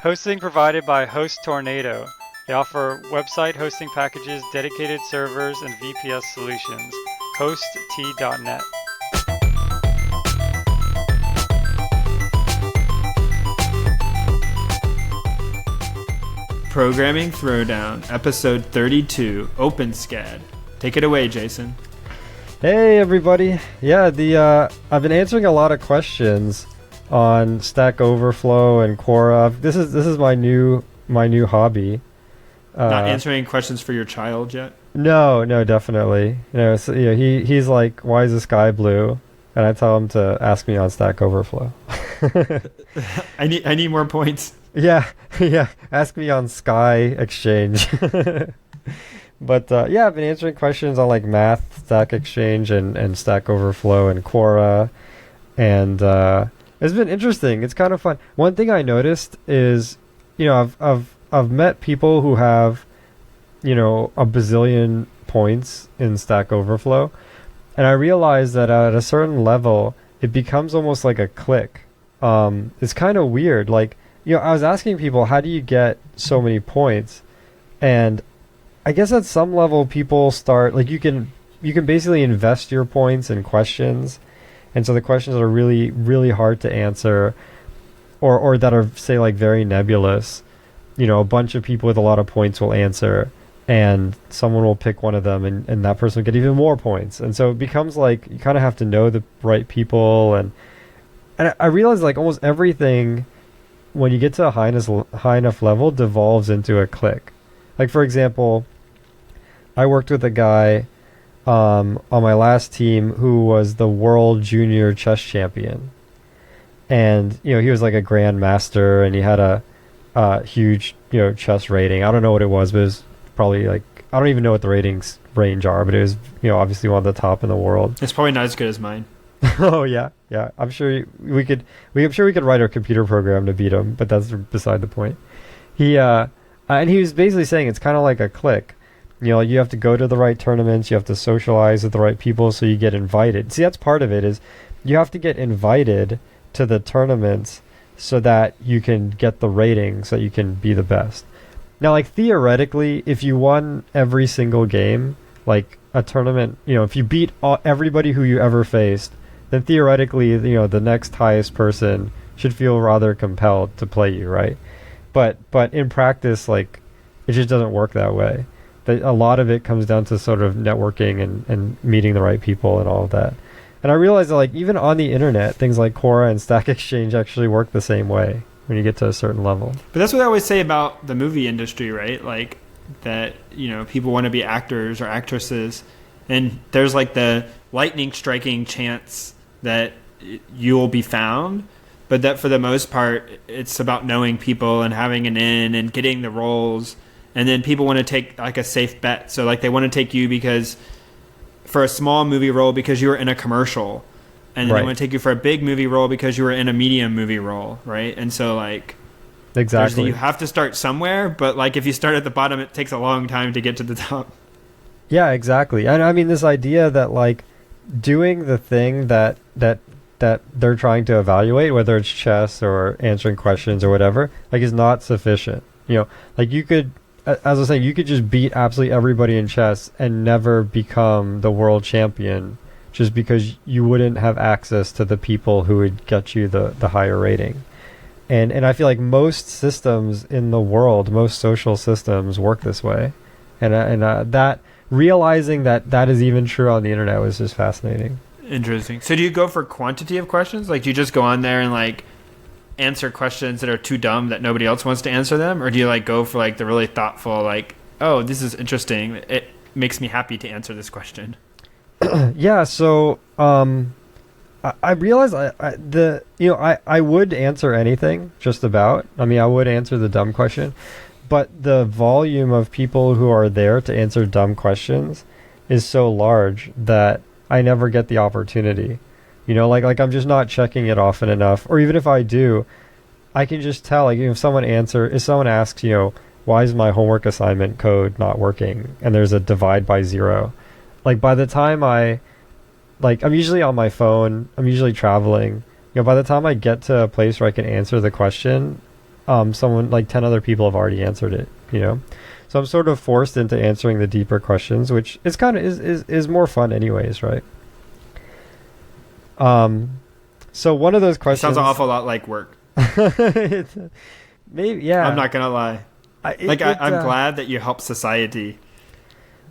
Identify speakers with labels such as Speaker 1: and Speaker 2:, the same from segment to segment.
Speaker 1: Hosting provided by Host Tornado. They offer website hosting packages, dedicated servers, and VPS solutions. Host.t.net.
Speaker 2: Programming Throwdown, episode 32, OpenSCAD. Take it away, Jason.
Speaker 3: Hey everybody. Yeah, I've been answering a lot of questions on Stack Overflow and Quora. This is my new hobby.
Speaker 2: Not answering questions for your child yet?
Speaker 3: No, definitely. So, he's like, why is the sky blue? And I tell him to ask me on Stack Overflow.
Speaker 2: I need more points.
Speaker 3: Yeah. Ask me on Sky Exchange. But I've been answering questions on like Math, Stack Exchange, and Stack Overflow and Quora, and it's been interesting. It's kind of fun. One thing I noticed is, I've met people who have, a bazillion points in Stack Overflow, and I realized that at a certain level, it becomes almost like a clique. It's kind of weird. Like, I was asking people, how do you get so many points? And I guess at some level people start, like, you can basically invest your points in questions, and so the questions are really, really hard to answer, or that are, say, like, very nebulous. A bunch of people with a lot of points will answer, and someone will pick one of them, and that person will get even more points. And so it becomes like you kind of have to know the right people, and I realize, like, almost everything, when you get to a high enough level, devolves into a clique. Like, for example, I worked with a guy on my last team who was the world junior chess champion. And, he was like a grandmaster, and he had a huge, chess rating. I don't know what it was, but it was probably like, I don't even know what the ratings range are, but it was, obviously one of the top in the world.
Speaker 2: It's probably not as good as mine.
Speaker 3: Oh, yeah. I'm sure we could write a computer program to beat him, but that's beside the point. And he was basically saying it's kind of like a clique. You have to go to the right tournaments, you have to socialize with the right people so you get invited. See, that's part of it, is you have to get invited to the tournaments so that you can get the rating, so that you can be the best. Now, like, theoretically, if you won every single game, like a tournament, if you beat everybody who you ever faced, then theoretically, the next highest person should feel rather compelled to play you, right? But in practice, like, it just doesn't work that way. A lot of it comes down to sort of networking and meeting the right people and all of that. And I realized that, like, even on the internet, things like Quora and Stack Exchange actually work the same way when you get to a certain level.
Speaker 2: But that's what I always say about the movie industry, right? Like, that, people want to be actors or actresses, and there's like the lightning striking chance that you will be found, but that for the most part, it's about knowing people and having an in and getting the roles. And then people want to take like a safe bet. So like they want to take you because for a small movie role because you were in a commercial, and then they want to take you for a big movie role because you were in a medium movie role, right? And so like
Speaker 3: exactly,
Speaker 2: you have to start somewhere, but like if you start at the bottom, it takes a long time to get to the top.
Speaker 3: Yeah, exactly. And I mean, this idea that, like, doing the thing that they're trying to evaluate, whether it's chess or answering questions or whatever, like, is not sufficient. Like, you could, as I was saying, you could just beat absolutely everybody in chess and never become the world champion just because you wouldn't have access to the people who would get you the higher rating. And I feel like most systems in the world, most social systems work this way. And that realizing that is even true on the internet was just fascinating.
Speaker 2: Interesting. So do you go for quantity of questions? Like, do you just go on there and like answer questions that are too dumb that nobody else wants to answer them? Or do you like go for like the really thoughtful, like, oh, this is interesting, it makes me happy to answer this question?
Speaker 3: Yeah, so I realized I would answer anything, just about. I mean, I would answer the dumb question, but the volume of people who are there to answer dumb questions is so large that I never get the opportunity. Like I'm just not checking it often enough. Or even if I do, I can just tell, like, if someone asks, why is my homework assignment code not working? And there's a divide by 0. Like, by the time I'm usually on my phone, I'm usually traveling. By the time I get to a place where I can answer the question, someone like 10 other people have already answered it, you know. So I'm sort of forced into answering the deeper questions, which is kind of is more fun anyways, right? So one of those
Speaker 2: It
Speaker 3: questions
Speaker 2: sounds an awful lot like work.
Speaker 3: Maybe, yeah.
Speaker 2: I'm not gonna lie. I'm glad that you help society.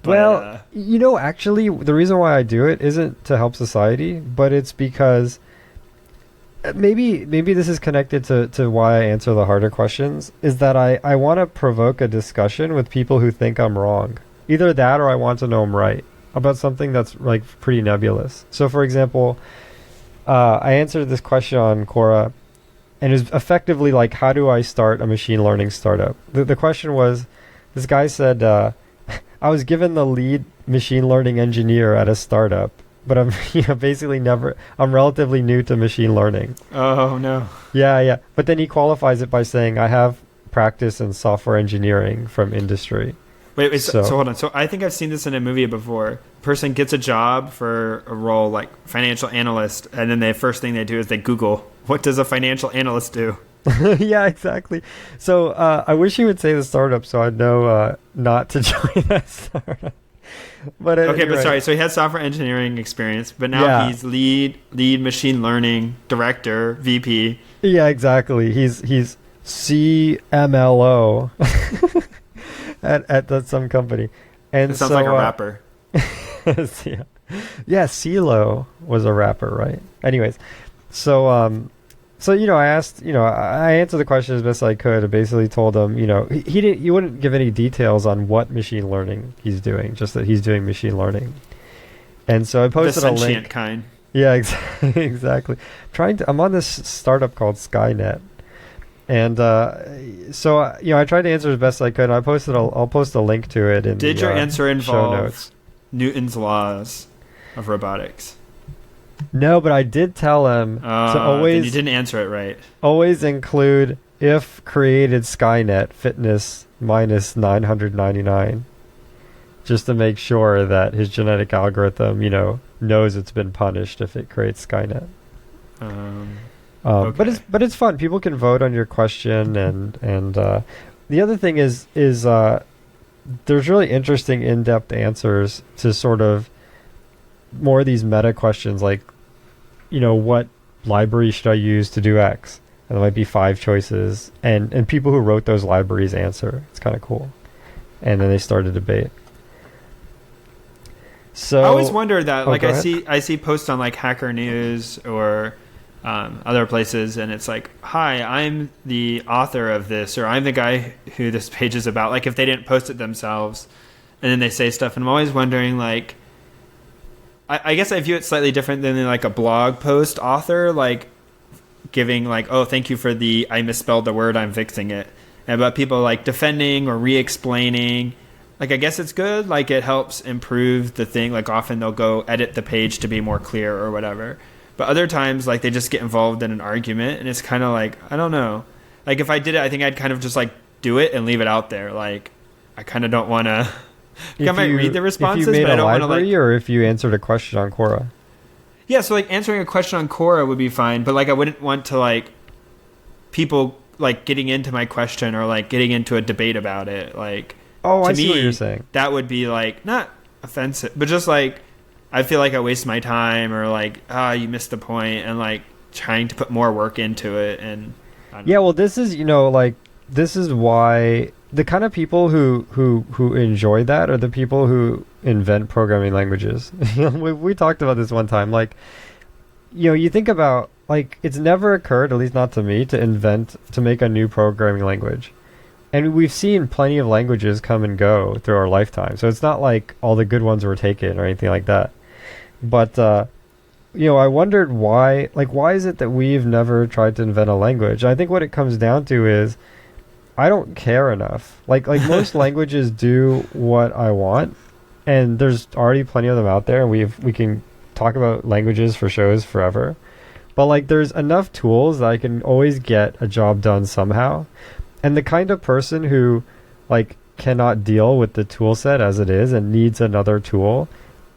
Speaker 2: But,
Speaker 3: well, you know, actually, the reason why I do it isn't to help society, but it's because maybe this is connected to why I answer the harder questions, is that I want to provoke a discussion with people who think I'm wrong. Either that or I want to know I'm right about something that's like pretty nebulous. So, for example, I answered this question on Quora, and it was effectively like, how do I start a machine learning startup? The question was, this guy said, I was given the lead machine learning engineer at a startup, but I'm basically I'm relatively new to machine learning.
Speaker 2: Oh, no.
Speaker 3: Yeah. But then he qualifies it by saying, I have practice in software engineering from industry.
Speaker 2: Wait, so hold on. So I think I've seen this in a movie before. Person gets a job for a role like financial analyst, and then the first thing they do is they Google, what does a financial analyst do?
Speaker 3: Yeah, exactly. So I wish he would say the startup so I'd know not to join that startup. But
Speaker 2: okay, but
Speaker 3: right.
Speaker 2: sorry. So he has software engineering experience, but now he's lead machine learning VP.
Speaker 3: Yeah, exactly. He's CMLO at some company. And
Speaker 2: it sounds like a rapper.
Speaker 3: Yeah, CeeLo was a rapper, right? Anyways, so I asked, I answered the question as best I could. I basically told him, he wouldn't give any details on what machine learning he's doing, just that he's doing machine learning. And so I posted a link.
Speaker 2: The sentient kind.
Speaker 3: Yeah, exactly. I'm on this startup called Skynet. And so I tried to answer as best I could. And I'll post a link to it in
Speaker 2: Did your answer
Speaker 3: show
Speaker 2: involve
Speaker 3: notes.
Speaker 2: Newton's laws of robotics?
Speaker 3: No, but I did tell him to always.
Speaker 2: Then you didn't answer it right.
Speaker 3: Always include if created Skynet fitness minus 999, just to make sure that his genetic algorithm, knows it's been punished if it creates Skynet.
Speaker 2: Okay.
Speaker 3: But it's fun. People can vote on your question, and the other thing is there's really interesting in-depth answers to sort of more of these meta questions, like, what library should I use to do X? And there might be 5 choices, and people who wrote those libraries answer. It's kind of cool. And then they start a debate. So
Speaker 2: I always wonder that,
Speaker 3: I
Speaker 2: see posts on like Hacker News or other places, and it's like, hi, I'm the author of this, or I'm the guy who this page is about. Like if they didn't post it themselves, and then they say stuff, and I'm always wondering, like, I guess I view it slightly different than like a blog post author, like giving like, oh, thank you for I misspelled the word, I'm fixing it. And about people like defending or re-explaining, like I guess it's good, like it helps improve the thing. Like often they'll go edit the page to be more clear or whatever. But other times, like they just get involved in an argument, and it's kind of like, I don't know. Like if I did it, I think I'd kind of just like do it and leave it out there. Like I kind of don't want to. I might read the responses,
Speaker 3: if you made
Speaker 2: but I don't want to
Speaker 3: library, or if you answered a question on Quora.
Speaker 2: Yeah, so like answering a question on Quora would be fine, but like I wouldn't want to like people like getting into my question or like getting into a debate about it. Like,
Speaker 3: I see what you're saying.
Speaker 2: That would be like not offensive, but just like I feel like I waste my time, or like you missed the point, and like trying to put more work into it. And
Speaker 3: well, this is this is why the kind of people who enjoy that are the people who invent programming languages. we talked about this one time. Like, you think about, like, it's never occurred, at least not to me, to make a new programming language. And we've seen plenty of languages come and go through our lifetime. So it's not like all the good ones were taken or anything like that. But, I wondered why is it that we've never tried to invent a language? I think what it comes down to is I don't care enough. Like most languages do what I want, and there's already plenty of them out there, and we can talk about languages for shows forever. But like there's enough tools that I can always get a job done somehow. And the kind of person who like cannot deal with the tool set as it is and needs another tool,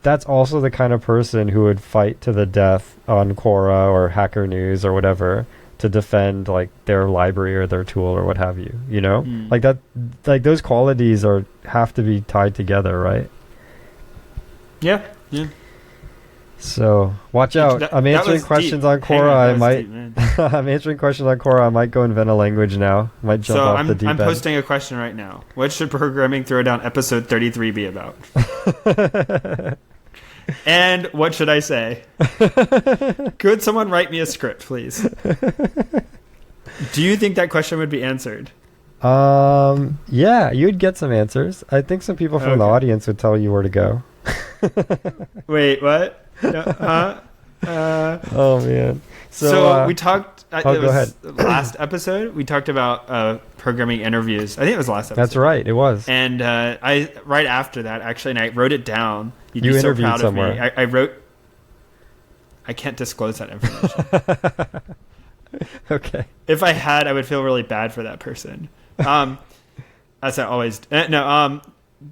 Speaker 3: that's also the kind of person who would fight to the death on Quora or Hacker News or whatever to defend like their library or their tool or what have you, you know?
Speaker 2: Mm.
Speaker 3: Like that, like those qualities have to be tied together, right?
Speaker 2: Yeah. Yeah.
Speaker 3: So watch out. I'm answering questions on Quora. I'm answering questions on Quora. I might go invent a language now. Might jump off the deep end.
Speaker 2: I'm posting a question right now. What should Programming Throwdown episode 33 be about? And what should I say? Could someone write me a script, please? Do you think that question would be answered?
Speaker 3: Yeah, you'd get some answers. I think some people from the audience would tell you where to go.
Speaker 2: Wait, what? Oh
Speaker 3: man.
Speaker 2: So we talked.
Speaker 3: Go ahead.
Speaker 2: Last episode, we talked about programming interviews. I think it was the last episode.
Speaker 3: That's right. It was.
Speaker 2: And I right after that, actually, and I wrote it down. You'd
Speaker 3: you
Speaker 2: be so
Speaker 3: interviewed
Speaker 2: proud
Speaker 3: somewhere.
Speaker 2: of me. I wrote. I can't disclose that information.
Speaker 3: Okay.
Speaker 2: If I had, I would feel really bad for that person. As I always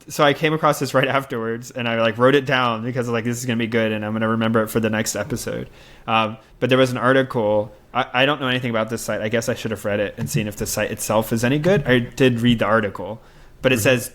Speaker 2: so I came across this right afterwards, and I like wrote it down because like this is gonna be good, and I'm gonna remember it for the next episode. But there was an article. I don't know anything about this site. I guess I should have read it and seen if the site itself is any good. I did read the article, but it says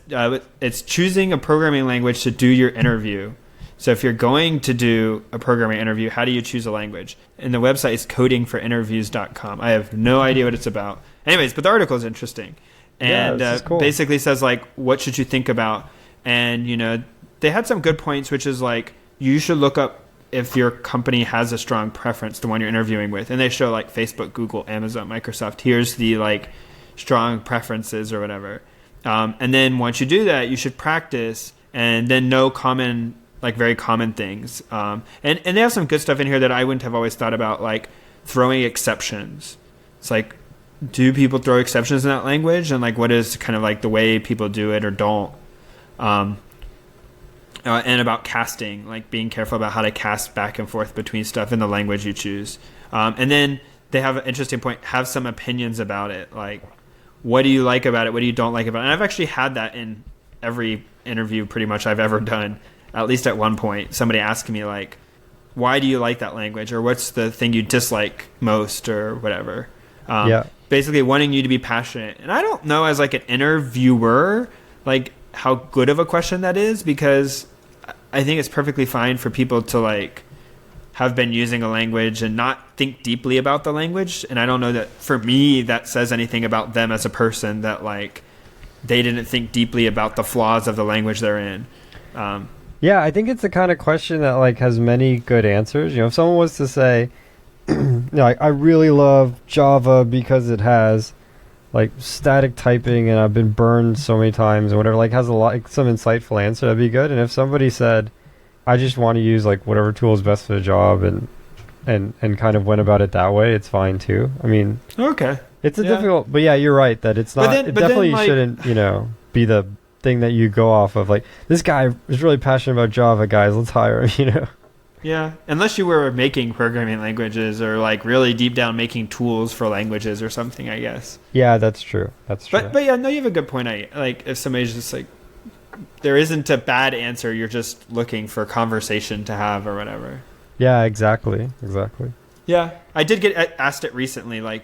Speaker 2: it's choosing a programming language to do your interview. So if you're going to do a programming interview, how do you choose a language? And the website is codingforinterviews.com. I have no idea what it's about. Anyways, but the article is interesting. And
Speaker 3: cool.
Speaker 2: Basically says, like, what should you think about? And, you know, they had some good points, which is, like, you should look up if your company has a strong preference, the one you're interviewing with. And they show, like, Facebook, Google, Amazon, Microsoft. Here's the, like, strong preferences or whatever. And then once you do that, you should practice and then know common, like, very common things. And they have some good stuff in here that I wouldn't have always thought about, like throwing exceptions. It's like, do people throw exceptions in that language, and like what is kind of like the way people do it or don't, and about casting, like being careful about how to cast back and forth between stuff in the language you choose. And then they have an interesting point, have some opinions about it, like what do you like about it, what do you don't like about it. And I've actually had that in every interview pretty much I've ever done. At least at one point somebody asked me like, why do you like that language, or what's the thing you dislike most, or whatever. Basically wanting you to be passionate. And I don't know, as like an interviewer, like how good of a question that is, because I think it's perfectly fine for people to like have been using a language and not think deeply about the language. And I don't know that for me that says anything about them as a person, that like they didn't think deeply about the flaws of the language they're in.
Speaker 3: Yeah, I think it's the kind of question that like has many good answers. You know, if someone was to say, you know, I really love Java because it has like static typing and I've been burned so many times or whatever, like has a lot, like, some insightful answer, that'd be good. And if somebody said, I just want to use like whatever tool is best for the job and kind of went about it that way, it's fine too. I mean,
Speaker 2: okay,
Speaker 3: it's a difficult, but yeah, you're right that it's not. It definitely like, shouldn't, you know, be the thing that you go off of. Like, this guy is really passionate about Java, guys, let's hire him. You know.
Speaker 2: Yeah, unless you were making programming languages or like really deep down making tools for languages or something, I guess.
Speaker 3: Yeah, that's true. That's true.
Speaker 2: But yeah, no, you have a good point. Like if somebody's just like, there isn't a bad answer. You're just looking for conversation to have or whatever.
Speaker 3: Yeah, exactly.
Speaker 2: Yeah, I did get asked it recently. Like,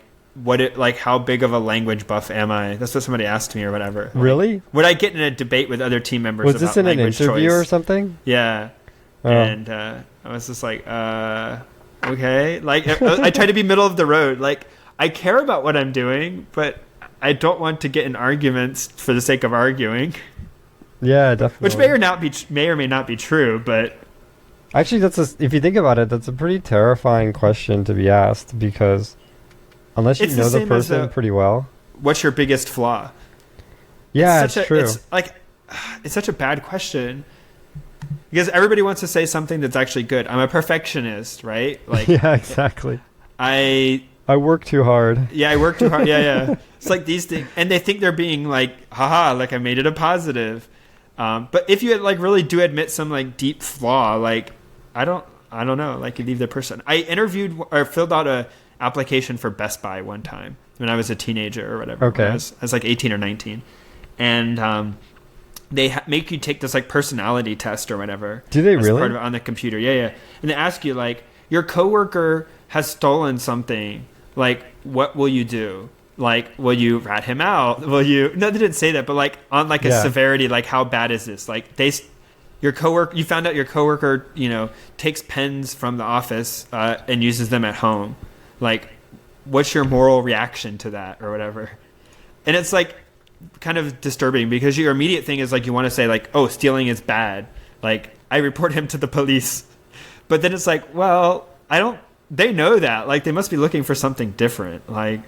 Speaker 2: how big of a language buff am I? That's what somebody asked me or whatever. Like,
Speaker 3: really?
Speaker 2: Would I get in a debate with other team members?
Speaker 3: Was this in an interview
Speaker 2: choice?
Speaker 3: Or something?
Speaker 2: Yeah. Oh. And I was just like, okay. Like, I try to be middle of the road. Like, I care about what I'm doing, but I don't want to get in arguments for the sake of arguing.
Speaker 3: Yeah, definitely.
Speaker 2: Which may or may not be true, but
Speaker 3: actually, if you think about it, that's a pretty terrifying question to be asked, because unless you know the person pretty well.
Speaker 2: What's your biggest flaw?
Speaker 3: Yeah, it's true.
Speaker 2: It's such a bad question. Because everybody wants to say something that's actually good. I'm a perfectionist, right? Like,
Speaker 3: yeah, exactly.
Speaker 2: I
Speaker 3: work too hard.
Speaker 2: Yeah, I work too hard. Yeah. It's like these things, and they think they're being like, haha, like I made it a positive. But if you like really do admit some like deep flaw, like I don't know, like you leave the person. I interviewed or filled out a application for Best Buy one time when I was a teenager or whatever.
Speaker 3: Okay.
Speaker 2: I was like 18 or 19, and they make you take this like personality test or whatever.
Speaker 3: Do they really?
Speaker 2: Part of it on the computer. Yeah. And they ask you like, your coworker has stolen something. like, what will you do? Like, will you rat him out? Will you? No, they didn't say that, but like on like a severity, like how bad is this? Like your coworker, you found out your coworker, takes pens from the office and uses them at home. Like, what's your moral reaction to that or whatever? And it's like kind of disturbing because your immediate thing is like you want to say like, oh, stealing is bad. Like, I report him to the police. But then it's like, well, they know that. Like, they must be looking for something different. Like,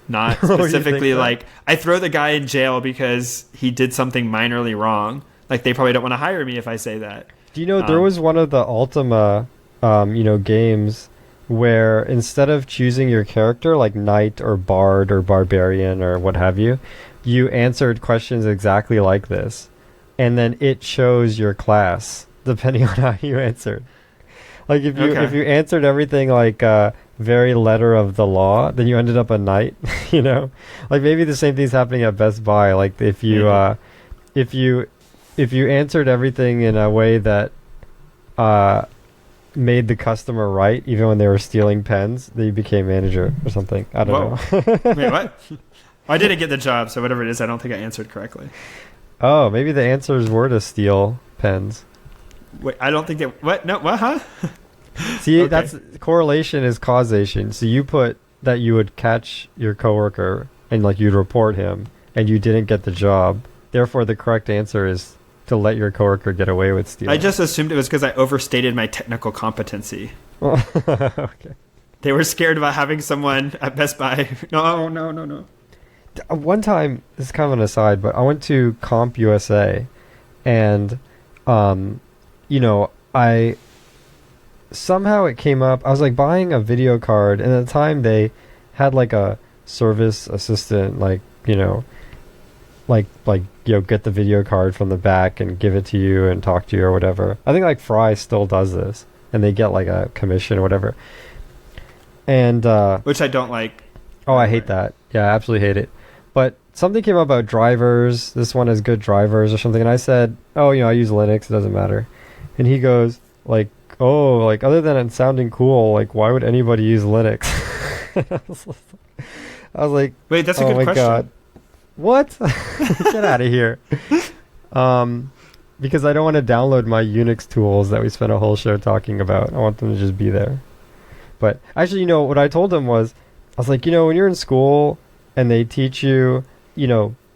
Speaker 2: not specifically like, I throw the guy in jail because he did something minorly wrong. Like, they probably don't want to hire me if I say that.
Speaker 3: Do you know, there was one of the Ultima, games where instead of choosing your character, like Knight or Bard or Barbarian or what have you, you answered questions exactly like this. And then it shows your class depending on how you answered. Like if you answered everything like very letter of the law, then you ended up a knight. Like maybe the same thing's happening at Best Buy. Like if you answered everything in a way that made the customer right, even when they were stealing pens, then you became manager or something. I don't know.
Speaker 2: Wait, what? I didn't get the job, so whatever it is, I don't think I answered correctly.
Speaker 3: Oh, maybe the answers were to steal pens.
Speaker 2: Wait, I don't think that... What? No, what, huh?
Speaker 3: See, okay. That's... Correlation is causation. So you put that you would catch your coworker and, like, you'd report him, and you didn't get the job. Therefore, the correct answer is to let your coworker get away with stealing.
Speaker 2: I just assumed it was because I overstated my technical competency.
Speaker 3: Okay.
Speaker 2: They were scared about having someone at Best Buy. No.
Speaker 3: One time, this is kind of an aside, but I went to Comp USA, and somehow it came up. I was like buying a video card, and at the time they had like a service assistant, get the video card from the back and give it to you and talk to you or whatever. I think like Fry still does this, and they get like a commission or whatever. And
Speaker 2: which I don't like.
Speaker 3: Oh, I hate that. Yeah, I absolutely hate it. But something came up about drivers. This one has good drivers or something. And I said, I use Linux. It doesn't matter. And he goes, other than it sounding cool, like, why would anybody use Linux? I was like,
Speaker 2: wait, that's a good question. God.
Speaker 3: What? Get out of here. Because I don't want to download my Unix tools that we spent a whole show talking about. I want them to just be there. But actually, what I told him was, I was like, when you're in school and they teach you,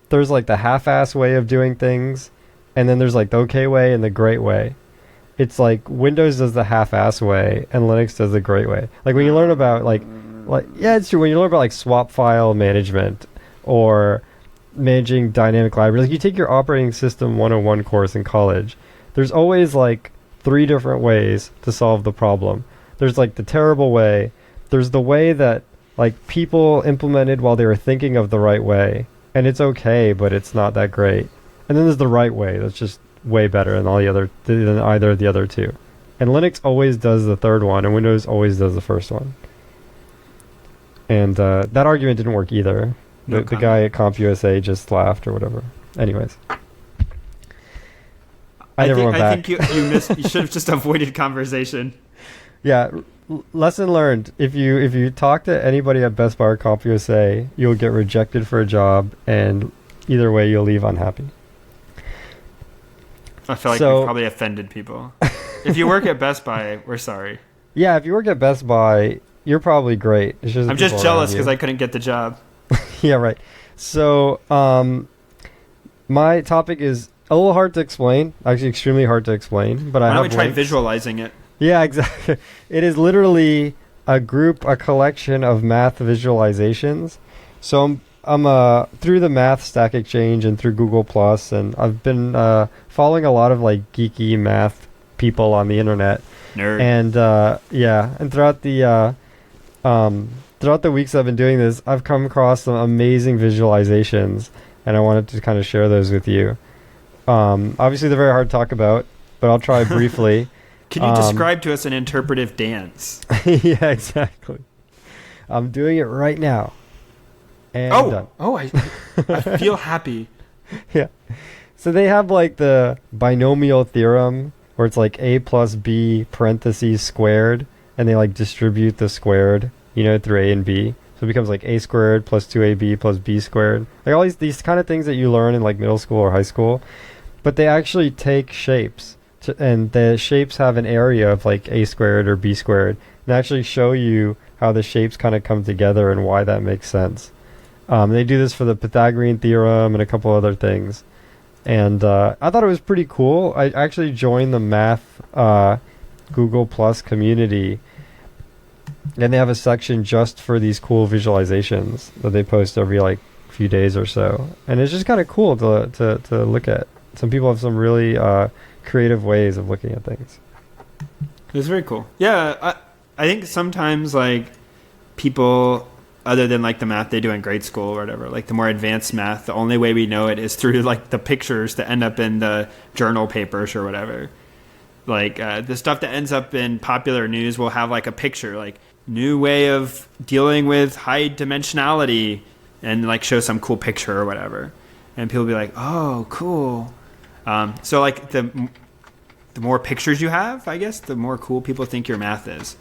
Speaker 3: there's like the half-ass way of doing things, and then there's like the okay way and the great way. It's like Windows does the half-ass way and Linux does the great way. Like when you learn about it's true. When you learn about like swap file management or managing dynamic libraries, like you take your operating system 101 course in college, there's always like 3 different ways to solve the problem. There's like the terrible way. There's the way that like people implemented while they were thinking of the right way, and it's okay, but it's not that great. And then there's the right way that's just way better than either of the other two. And Linux always does the third one, and Windows always does the first one. And that argument didn't work either. The guy at CompUSA just laughed or whatever. Anyways, I never went back.
Speaker 2: I think you should have just avoided conversation.
Speaker 3: Yeah. Lesson learned: if you talk to anybody at Best Buy or CompUSA, you'll get rejected for a job, and either way, you'll leave unhappy.
Speaker 2: I feel like we probably offended people. If you work at Best Buy, we're sorry.
Speaker 3: Yeah, if you work at Best Buy, you're probably great. It's just
Speaker 2: I'm just jealous because I couldn't get the job.
Speaker 3: Yeah, right. So, my topic is a little hard to explain. Actually, extremely hard to explain. But
Speaker 2: why don't we try visualizing it?
Speaker 3: Yeah, exactly. It is literally a collection of math visualizations. So I'm through the Math Stack Exchange and through Google Plus, and I've been following a lot of like geeky math people on the internet.
Speaker 2: Nerd.
Speaker 3: And and throughout the weeks I've been doing this, I've come across some amazing visualizations, and I wanted to kind of share those with you. Obviously, they're very hard to talk about, but I'll try briefly.
Speaker 2: Can you describe to us an interpretive dance?
Speaker 3: Yeah, exactly. I'm doing it right now. And
Speaker 2: I feel happy.
Speaker 3: Yeah. So they have like the binomial theorem where it's like a plus b parentheses squared, and they like distribute the squared, through a and b. So it becomes like a squared plus 2ab plus b squared. Like all these kind of things that you learn in like middle school or high school. But they actually take shapes. And the shapes have an area of like a squared or b squared. And actually show you how the shapes kind of come together and why that makes sense. They do this for the Pythagorean theorem and a couple other things. And I thought it was pretty cool. I actually joined the math Google Plus community. And they have a section just for these cool visualizations that they post every like few days or so. And it's just kind of cool to look at. Some people have some really creative ways of looking at things.
Speaker 2: It's very cool. Yeah, I think sometimes like people, other than like the math they do in grade school or whatever, like the more advanced math, the only way we know it is through like the pictures that end up in the journal papers or whatever. Like the stuff that ends up in popular news will have like a picture, like new way of dealing with high dimensionality, and like show some cool picture or whatever. And people will be like, oh, cool. So like the more pictures you have, I guess, the more cool people think your math is.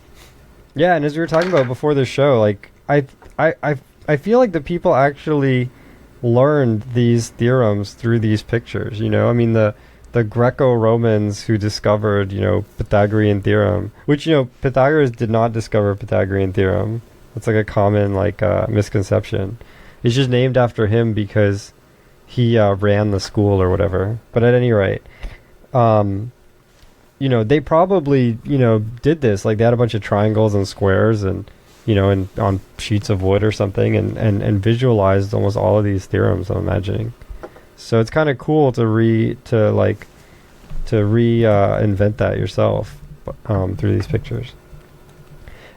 Speaker 3: Yeah, and as we were talking about before the show, like I feel like the people actually learned these theorems through these pictures. You know, I mean the Greco-Romans who discovered, you know, Pythagorean theorem, which, you know, Pythagoras did not discover Pythagorean theorem. That's like a common like misconception. It's just named after him because he ran the school or whatever. But at any rate, you know, they probably, you know, did this. Like they had a bunch of triangles and squares and, you know, and on sheets of wood or something and visualized almost all of these theorems, I'm imagining. So it's kind of cool to reinvent that yourself through these pictures.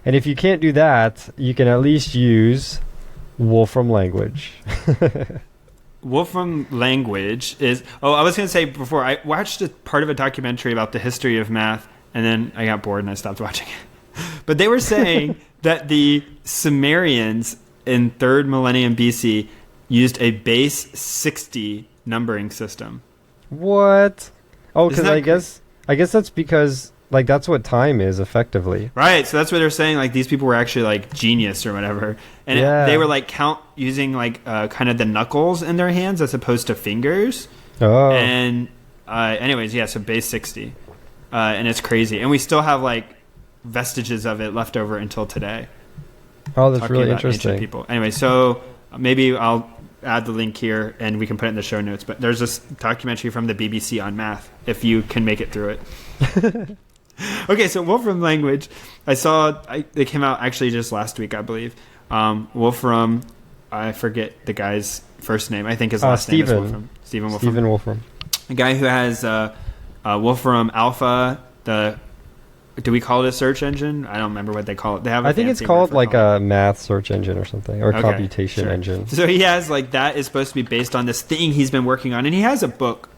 Speaker 3: And if you can't do that, you can at least use Wolfram language.
Speaker 2: Wolfram language is... Oh, I was going to say before, I watched a part of a documentary about the history of math, and then I got bored and I stopped watching it. But they were saying that the Sumerians in 3rd millennium BC used a base 60 numbering system.
Speaker 3: What? Oh, because I
Speaker 2: crazy?
Speaker 3: guess that's because like that's what time is effectively.
Speaker 2: Right, so that's what they're saying. Like these people were actually like genius or whatever, and they were like using like kind of the knuckles in their hands as opposed to fingers.
Speaker 3: Oh.
Speaker 2: And anyways, yeah, so base 60, and it's crazy, and we still have like vestiges of it left over until today.
Speaker 3: Oh, that's really interesting.
Speaker 2: People. Anyway, so maybe I'll add the link here and we can put it in the show notes. But there's this documentary from the BBC on math, if you can make it through it. Okay, so Wolfram language, they came out actually just last week, I believe. Wolfram, I forget the guy's first name. I think his last name is Wolfram. Stephen Wolfram.
Speaker 3: Stephen Wolfram.
Speaker 2: A guy who has Wolfram Alpha, do we call it a search engine? I don't remember what they call it. They have.
Speaker 3: I think it's called like a math search engine or something, or computation engine.
Speaker 2: So he has like that is supposed to be based on this thing he's been working on, and he has a book.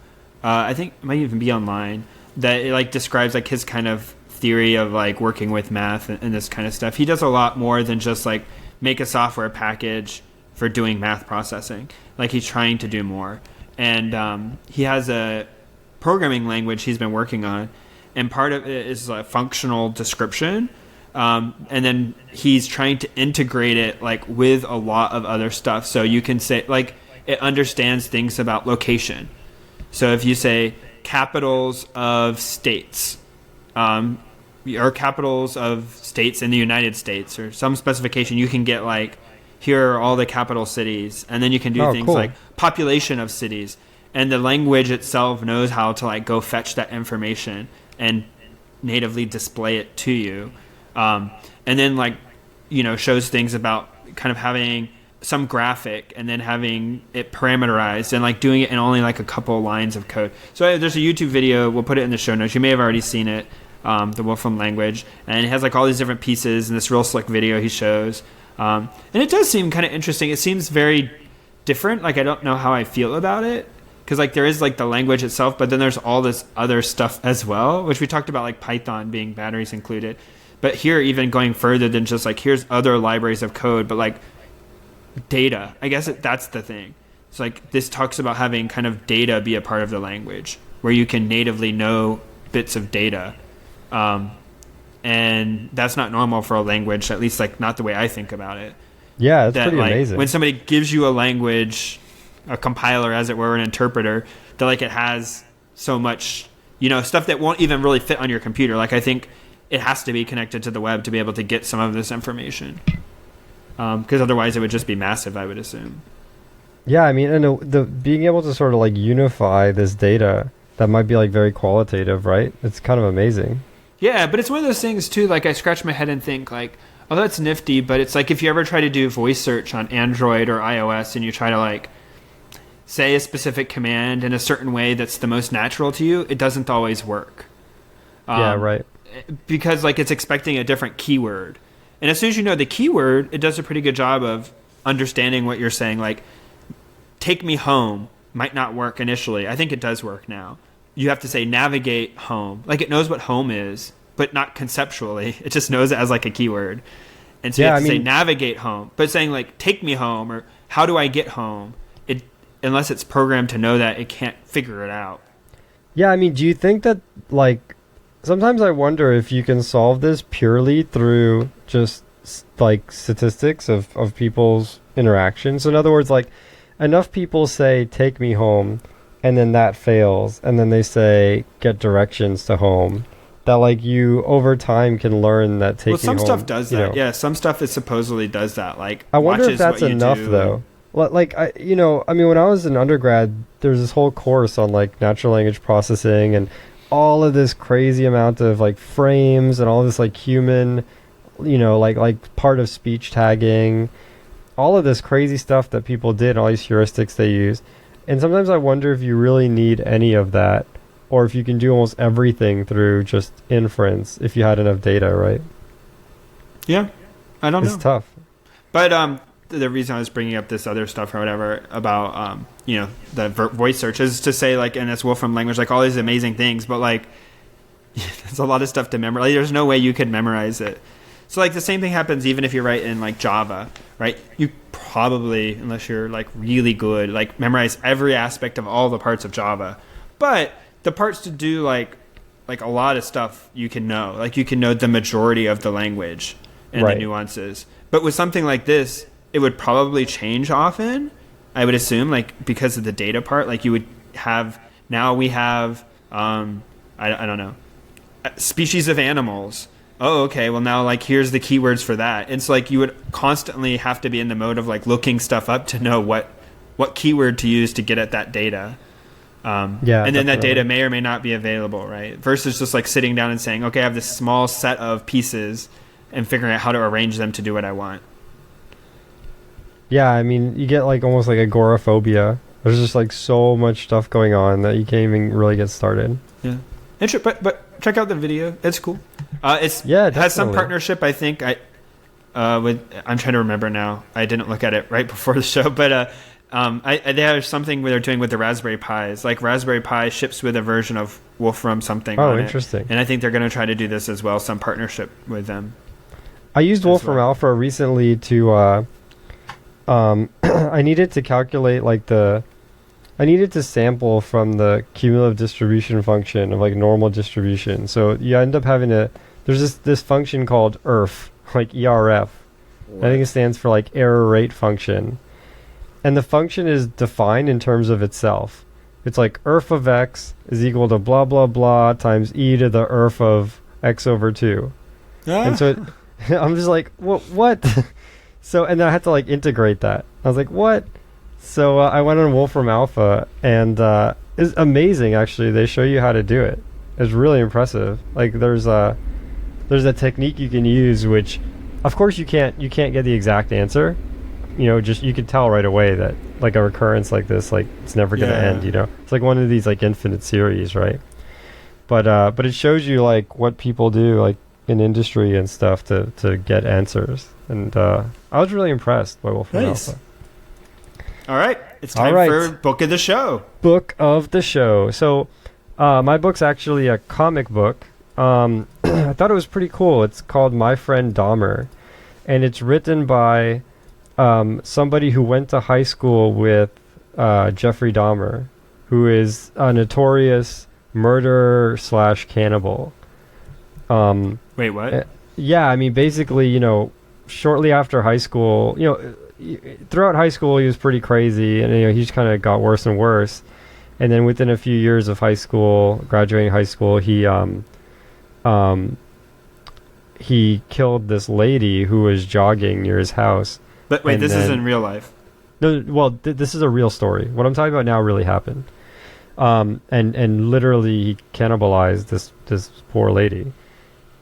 Speaker 2: I think it might even be online that it like describes like his kind of theory of like working with math and this kind of stuff. He does a lot more than just like make a software package for doing math processing. Like he's trying to do more, and he has a programming language he's been working on. And part of it is a functional description. And then he's trying to integrate it like with a lot of other stuff. So you can say like it understands things about location. So if you say capitals of states, or capitals of states in the United States or some specification, you can get like, here are all the capital cities. And then you can do things like population of cities. And the language itself knows how to like go fetch that information and natively display it to you, and then like, you know, shows things about kind of having some graphic and then having it parameterized and like doing it in only like a couple lines of code. So there's a YouTube video, we'll put it in the show notes, you may have already seen it, the Wolfram language, and it has like all these different pieces in this real slick video he shows, and it does seem kind of interesting. It seems very different. Like I don't know how I feel about it, because like there is like the language itself, but then there's all this other stuff as well, which we talked about, like Python being batteries included. But here, even going further than just like here's other libraries of code, but like data. I guess that's the thing. It's like this talks about having kind of data be a part of the language, where you can natively know bits of data, and that's not normal for a language. At least like not the way I think about it.
Speaker 3: Yeah, it's
Speaker 2: that
Speaker 3: pretty
Speaker 2: like
Speaker 3: amazing.
Speaker 2: when somebody gives you a language, a compiler as it were, an interpreter, that like it has so much, stuff that won't even really fit on your computer. Like I think it has to be connected to the web to be able to get some of this information, because otherwise it would just be massive, I would assume.
Speaker 3: Yeah, I mean, and the being able to sort of like unify this data that might be like very qualitative, right? It's kind of amazing.
Speaker 2: Yeah, but it's one of those things too, like I scratch my head and think like, oh, that's nifty, but it's like if you ever try to do voice search on Android or iOS and you try to like say a specific command in a certain way that's the most natural to you, it doesn't always work.
Speaker 3: Yeah, right.
Speaker 2: Because like it's expecting a different keyword. And as soon as you know the keyword, it does a pretty good job of understanding what you're saying. Like, take me home might not work initially. I think it does work now. You have to say navigate home. Like it knows what home is, but not conceptually. It just knows it as like a keyword. And so you have to say navigate home. But saying like take me home or how do I get home? Unless it's programmed to know that, it can't figure it out.
Speaker 3: Yeah, I mean, do you think that like sometimes I wonder if you can solve this purely through just like statistics of people's interactions. So in other words, like enough people say take me home and then that fails and then they say get directions to home, that like you over time can learn that take me home.
Speaker 2: Well, some stuff does that. Yeah, some stuff it supposedly does that. Like
Speaker 3: I wonder if that's enough though. Like I mean, when I was in undergrad, there's this whole course on like natural language processing and all of this crazy amount of like frames and all this like human, like part of speech tagging, all of this crazy stuff that people did, all these heuristics they use. And sometimes I wonder if you really need any of that, or if you can do almost everything through just inference if you had enough data, right?
Speaker 2: Yeah, I don't know.
Speaker 3: It's tough.
Speaker 2: But the reason I was bringing up this other stuff or whatever about the voice search is to say like in this Wolfram language, like all these amazing things, but like there's a lot of stuff to memorize. Like, there's no way you could memorize it. So like the same thing happens even if you write in like Java, right? You probably, unless you're like really good, like memorize every aspect of all the parts of Java. But the parts to do like a lot of stuff you can know. Like you can know the majority of the language and the nuances. But with something like this, it would probably change often, I would assume, like because of the data part. Like you would have, now we have, I don't know, species of animals. Oh, okay, well now like here's the keywords for that. It's like you would constantly have to be in the mode of like looking stuff up to know what keyword to use to get at that data. And then that data may or may not be available, right? Versus just like sitting down and saying, okay, I have this small set of pieces and figuring out how to arrange them to do what I want.
Speaker 3: Yeah, I mean, you get like almost like agoraphobia. There's just like so much stuff going on that you can't even really get started.
Speaker 2: Yeah, but check out the video. It's cool. It has some partnership, I think. I'm trying to remember now. I didn't look at it right before the show, but they have something they're doing with the Raspberry Pis. Like Raspberry Pi ships with a version of Wolfram something.
Speaker 3: Oh, interesting.
Speaker 2: And I think they're going to try to do this as well. Some partnership with them.
Speaker 3: I used Wolfram Alpha recently to. I needed to calculate I needed to sample from the cumulative distribution function of like normal distribution. So you end up having there's this function called ERF, like ERF. What? I think it stands for like error rate function. And the function is defined in terms of itself. It's like ERF of x is equal to blah, blah, blah times e to the ERF of x over 2. And so I'm just like, what? So, and then I had to like integrate that. I was like, what? So I went on Wolfram Alpha, and it's amazing actually. They show you how to do it. It's really impressive. Like there's a technique you can use, which, of course, you can't get the exact answer. Just you can tell right away that like a recurrence like this, like it's never gonna end. It's like one of these like infinite series, right? But it shows you like what people do like in industry and stuff to get answers. And I was really impressed by Wolfram Alpha.
Speaker 2: All right. It's time for Book of the Show. Book
Speaker 3: of the Show. So my book's actually a comic book. I thought it was pretty cool. It's called My Friend Dahmer. And it's written by somebody who went to high school with Jeffrey Dahmer, who is a notorious murderer / cannibal.
Speaker 2: Wait, what?
Speaker 3: Yeah, I mean, basically, shortly after high school, throughout high school he was pretty crazy, and he just kind of got worse and worse. And then within a few years of high school, graduating high school, he killed this lady who was jogging near his house.
Speaker 2: But wait, this is in real life.
Speaker 3: No, well, this is a real story. What I'm talking about now really happened. And literally he cannibalized this poor lady.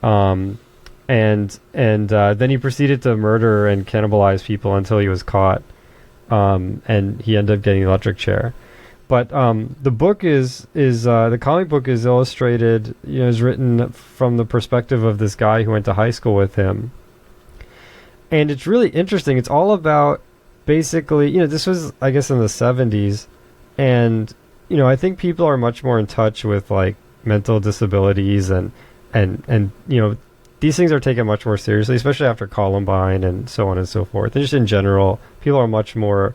Speaker 3: And then he proceeded to murder and cannibalize people until he was caught. And he ended up getting an electric chair. But the book is the comic book is illustrated, is written from the perspective of this guy who went to high school with him. And it's really interesting. It's all about basically, this was, I guess, in the 70s. And, I think people are much more in touch with like mental disabilities and these things are taken much more seriously, especially after Columbine and so on and so forth. And just in general, people are much more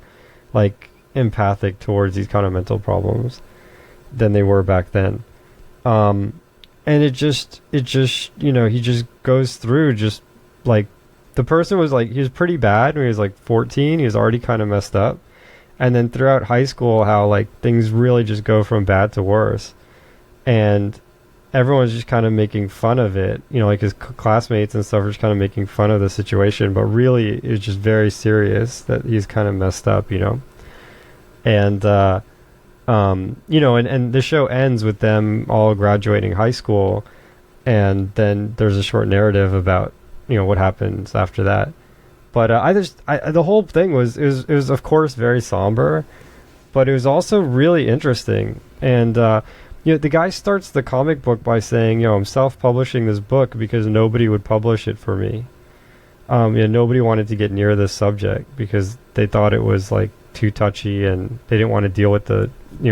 Speaker 3: like empathic towards these kind of mental problems than they were back then. And it just he just goes through just like the person was like, he was pretty bad when he was like 14. He was already kind of messed up. And then throughout high school, how like things really just go from bad to worse. And everyone's just kind of making fun of it. Like his classmates and stuff are just kind of making fun of the situation. But really, it's just very serious that he's kind of messed up, And, and the show ends with them all graduating high school. And then there's a short narrative about, what happens after that. But the whole thing was of course very somber, but it was also really interesting. And the guy starts the comic book by saying, I'm self-publishing this book because nobody would publish it for me. Nobody wanted to get near this subject because they thought it was like too touchy and they didn't want to deal with the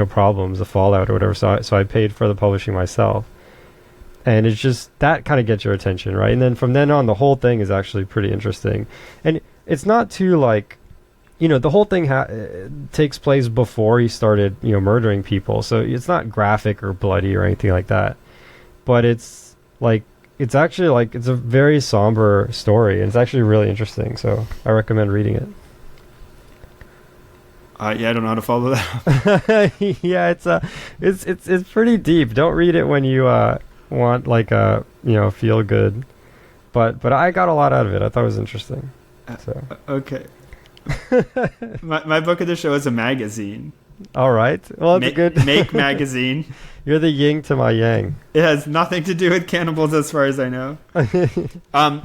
Speaker 3: problems, the fallout or whatever. So I paid for the publishing myself. And it's just, that kind of gets your attention, right? And then from then on, the whole thing is actually pretty interesting. And it's not too like, the whole thing takes place before he started, murdering people. So it's not graphic or bloody or anything like that. But it's like, it's actually like, it's a very somber story. And it's actually really interesting. So I recommend reading it.
Speaker 2: Yeah, I don't know how to follow that.
Speaker 3: Yeah, it's pretty deep. Don't read it when you want like a feel good, but I got a lot out of it. I thought it was interesting. So
Speaker 2: okay. my book of the show is a magazine.
Speaker 3: All right, well, it's a good
Speaker 2: Make magazine.
Speaker 3: You're the yin to my yang.
Speaker 2: It has nothing to do with cannibals as far as I know.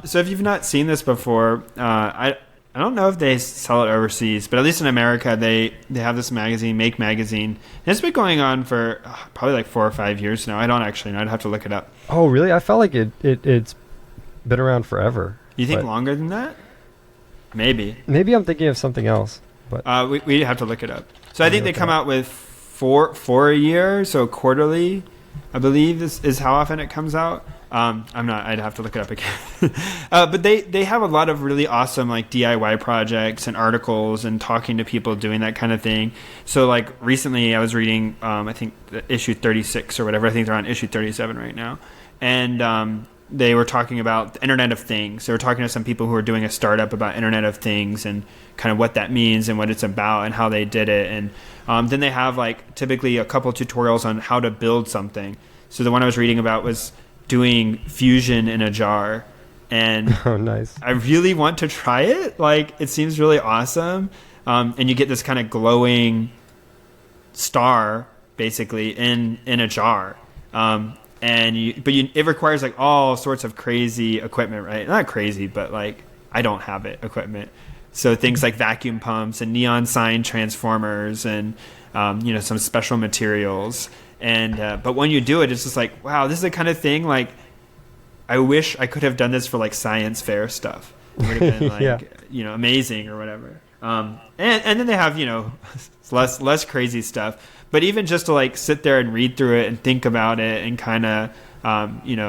Speaker 2: So if you've not seen this before, I don't know if they sell it overseas, but at least in America, they have this magazine, Make Magazine. And it's been going on for probably like 4 or 5 years now. I don't actually know. I'd have to look it up.
Speaker 3: Oh, really? I felt like it's been around forever.
Speaker 2: You think longer than that? Maybe.
Speaker 3: Maybe I'm thinking of something else. But
Speaker 2: we have to look it up. So I think they come out with four a year, so quarterly, I believe is how often it comes out. I'm not. I'd have to look it up again. But they have a lot of really awesome like DIY projects and articles and talking to people doing that kind of thing. So like recently I was reading I think issue 36 or whatever. I think they're on issue 37 right now. And they were talking about the Internet of Things. They were talking to some people who are doing a startup about Internet of Things and kind of what that means and what it's about and how they did it. And then they have like typically a couple tutorials on how to build something. So the one I was reading about was doing fusion in a jar, and
Speaker 3: oh, nice.
Speaker 2: I really want to try it. Like, it seems really awesome. And you get this kind of glowing star basically in a jar. It requires like all sorts of crazy equipment, right? Not crazy, but like I don't have it equipment. So things like vacuum pumps and neon sign transformers and some special materials. And but when you do it, it's just like, wow, this is the kind of thing like I wish I could have done this for like science fair stuff. It would have been like
Speaker 3: yeah.
Speaker 2: Amazing or whatever. And then they have less crazy stuff. But even just to like sit there and read through it and think about it and kind of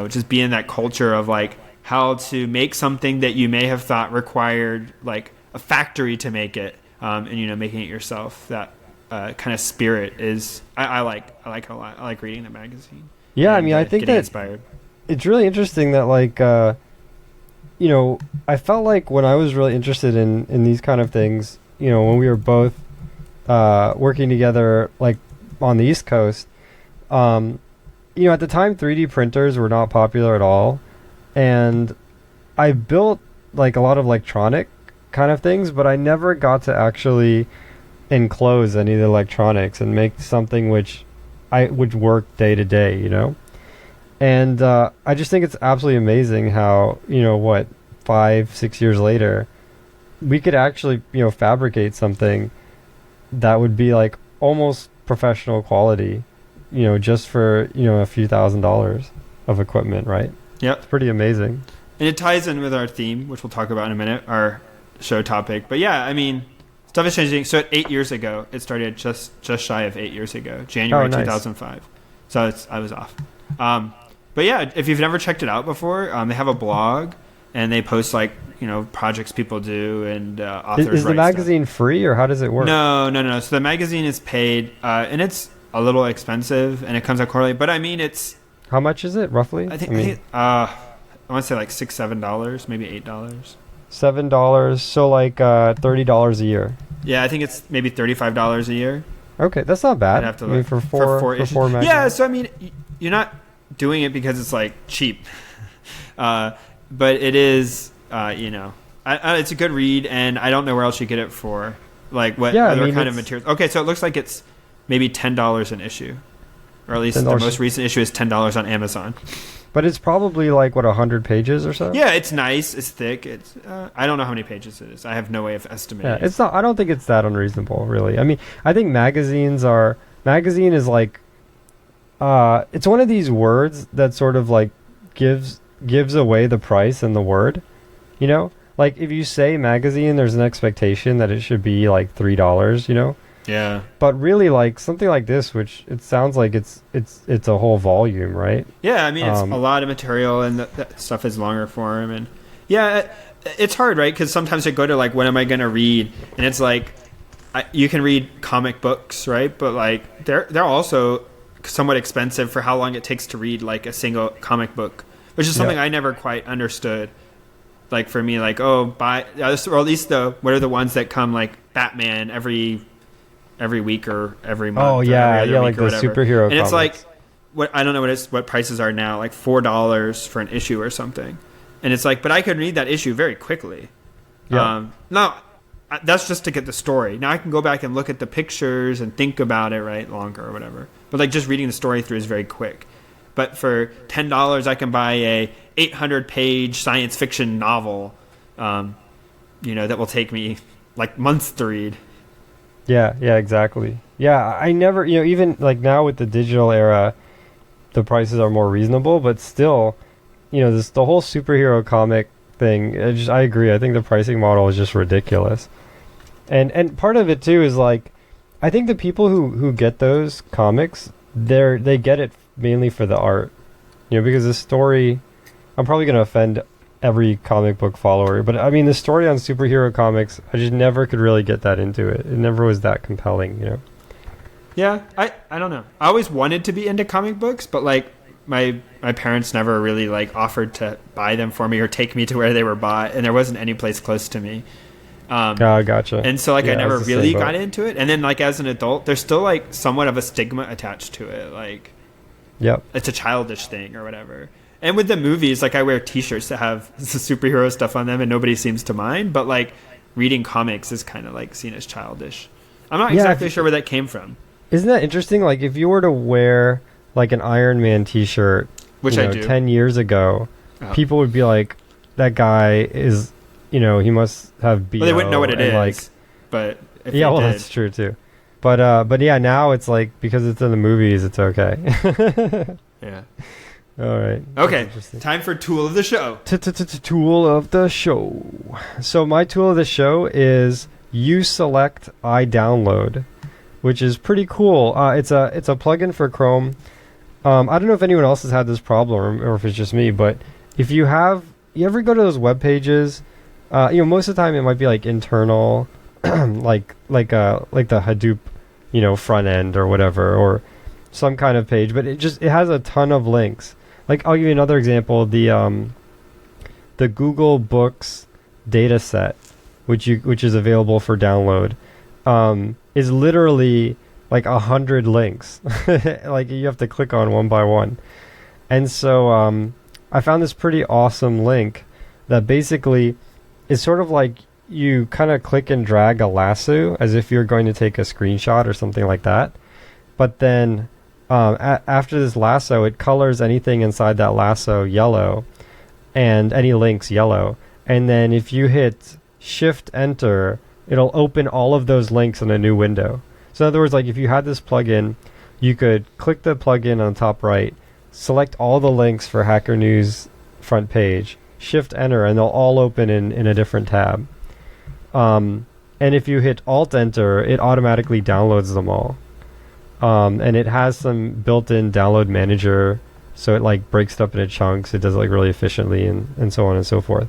Speaker 2: just be in that culture of like how to make something that you may have thought required like a factory to make it, and making it yourself. That kind of spirit is I like it a lot. I like reading the magazine.
Speaker 3: Yeah,
Speaker 2: and,
Speaker 3: I mean, I think that
Speaker 2: inspired.
Speaker 3: It's really interesting that like I felt like when I was really interested in these kind of things, when we were both working together, like on the East Coast, at the time 3D printers were not popular at all, and I built like a lot of electronic kind of things, but I never got to actually enclose any of the electronics and make something which would work day to day, And I just think it's absolutely amazing how, 5-6 years later, we could actually, fabricate something that would be like almost professional quality, just for, a few $1,000s of equipment, right?
Speaker 2: Yep.
Speaker 3: It's pretty amazing.
Speaker 2: And it ties in with our theme, which we'll talk about in a minute, our show topic. But yeah, I mean, stuff is changing. So 8 years ago, it started just shy of 8 years ago, January 2005. So I was off. But yeah, if you've never checked it out before, they have a blog and they post like, projects people do and authors
Speaker 3: Is the magazine free, or how does it work?
Speaker 2: No. So the magazine is paid, and it's a little expensive, and it comes out quarterly. But I mean, it's...
Speaker 3: How much is it, roughly?
Speaker 2: I want to say like $6-7, maybe $8.
Speaker 3: $7, so like $30 a year.
Speaker 2: Yeah, I think it's maybe $35 a year.
Speaker 3: Okay, that's not bad.
Speaker 2: I'd have to look.
Speaker 3: For four magazines.
Speaker 2: Yeah, so I mean, you're not doing it because it's like cheap, but it is, it's a good read, and I don't know where else you get it for. Like what other kind of materials? Okay, so it looks like it's maybe $10 an issue, or at least the most recent issue is $10 on Amazon.
Speaker 3: But it's probably like 100 pages or so.
Speaker 2: Yeah, it's nice. It's thick. It's I don't know how many pages it is. I have no way of estimating.
Speaker 3: Yeah, it's not. I don't think it's that unreasonable, really. I mean, I think magazine is like, it's one of these words that sort of like gives away the price in the word. Like if you say magazine, there's an expectation that it should be like $3.
Speaker 2: Yeah.
Speaker 3: But really, like something like this, which it sounds like it's a whole volume, right?
Speaker 2: Yeah, I mean it's a lot of material, and that stuff is longer form, and yeah, it's hard, right? Because sometimes I go to like, what am I going to read, and it's like you can read comic books, right? But like they're also somewhat expensive for how long it takes to read like a single comic book, which is something I never quite understood. Like for me, like buy, or at least what are the ones that come like Batman every week or every month.
Speaker 3: Oh yeah, like the superhero.
Speaker 2: And
Speaker 3: comics.
Speaker 2: it's like I don't know what prices are now, like $4 for an issue or something. And it's like, but I could read that issue very quickly.
Speaker 3: Yeah.
Speaker 2: No, that's just to get the story. Now I can go back and look at the pictures and think about it longer or whatever. But like just reading the story through is very quick. But for $10, I can buy a 800-page science fiction novel, that will take me like months to read.
Speaker 3: Yeah, exactly. Yeah, I never, even like now with the digital era, the prices are more reasonable, but still, the whole superhero comic thing, I agree. I think the pricing model is just ridiculous. And part of it too is like, I think the people who get those comics, they get it mainly for the art, because the story, I'm probably going to offend every comic book follower, but I mean the story on superhero comics, I just never could really get that into it. It never was that compelling,
Speaker 2: Yeah, I don't know. I always wanted to be into comic books, but like my parents never really like offered to buy them for me or take me to where they were bought, and there wasn't any place close to me.
Speaker 3: Gotcha.
Speaker 2: And so like I never really got into it, and then like as an adult, there's still like somewhat of a stigma attached to it. Like,
Speaker 3: yep,
Speaker 2: it's a childish thing or whatever. And with the movies, like I wear T-shirts that have superhero stuff on them, and nobody seems to mind. But like reading comics is kind of like seen as childish. I'm not exactly sure where that came from.
Speaker 3: Isn't that interesting? Like if you were to wear like an Iron Man T-shirt,
Speaker 2: which I do,
Speaker 3: 10 years ago, people would be like, "That guy is, he must have BO."
Speaker 2: Well, they wouldn't know what it is.
Speaker 3: Like,
Speaker 2: but if
Speaker 3: yeah, well,
Speaker 2: did,
Speaker 3: that's true too. But yeah, now it's like because it's in the movies, it's okay.
Speaker 2: Yeah.
Speaker 3: All right.
Speaker 2: Okay. Time for tool of the show.
Speaker 3: Tool of the show. So my tool of the show is uSelect iDownload, which is pretty cool. It's a plugin for Chrome. I don't know if anyone else has had this problem or if it's just me, but if you ever go to those web pages, most of the time it might be like internal, like the Hadoop, front end or whatever, or some kind of page, but it has a ton of links. Like I'll give you another example. The the Google Books data set, which is available for download, is literally like 100 links. Like you have to click on one by one. And so I found this pretty awesome link that basically is sort of like you kind of click and drag a lasso as if you're going to take a screenshot or something like that. But then after this lasso, it colors anything inside that lasso yellow and any links yellow. And then if you hit Shift Enter, it'll open all of those links in a new window. So in other words, like if you had this plugin, you could click the plugin on the top right, select all the links for Hacker News front page, Shift Enter, and they'll all open in a different tab. And if you hit Alt Enter, it automatically downloads them all. And it has some built-in download manager, so it like breaks it up into chunks. It does it like really efficiently and so on and so forth.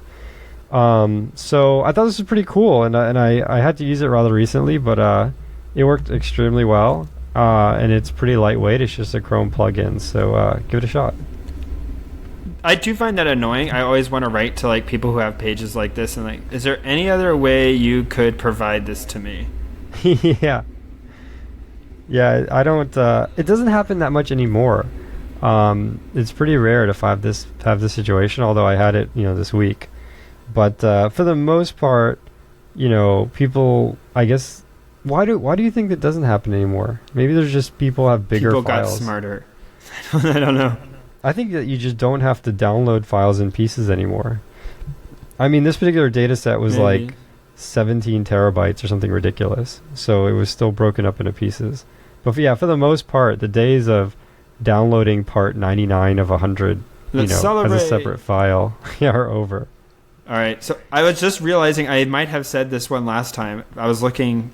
Speaker 3: So I thought this was pretty cool, and I had to use it rather recently, but it worked extremely well. And it's pretty lightweight. It's just a Chrome plugin, so give it a shot.
Speaker 2: I do find that annoying. I always want to write to like people who have pages like this and like, is there any other way you could provide this to me?
Speaker 3: Yeah, I don't. It doesn't happen that much anymore. It's pretty rare to have this situation. Although I had it, this week. But for the most part, people, I guess. Why do you think that doesn't happen anymore? Maybe there's just people have bigger
Speaker 2: people
Speaker 3: files.
Speaker 2: Got smarter. I don't know.
Speaker 3: I think that you just don't have to download files in pieces anymore. I mean, this particular data set was like 17 terabytes or something ridiculous. So it was still broken up into pieces. But yeah, for the most part, the days of downloading part 99 of 100, as a separate file, are over.
Speaker 2: All right. So I was just realizing I might have said this one last time. I was looking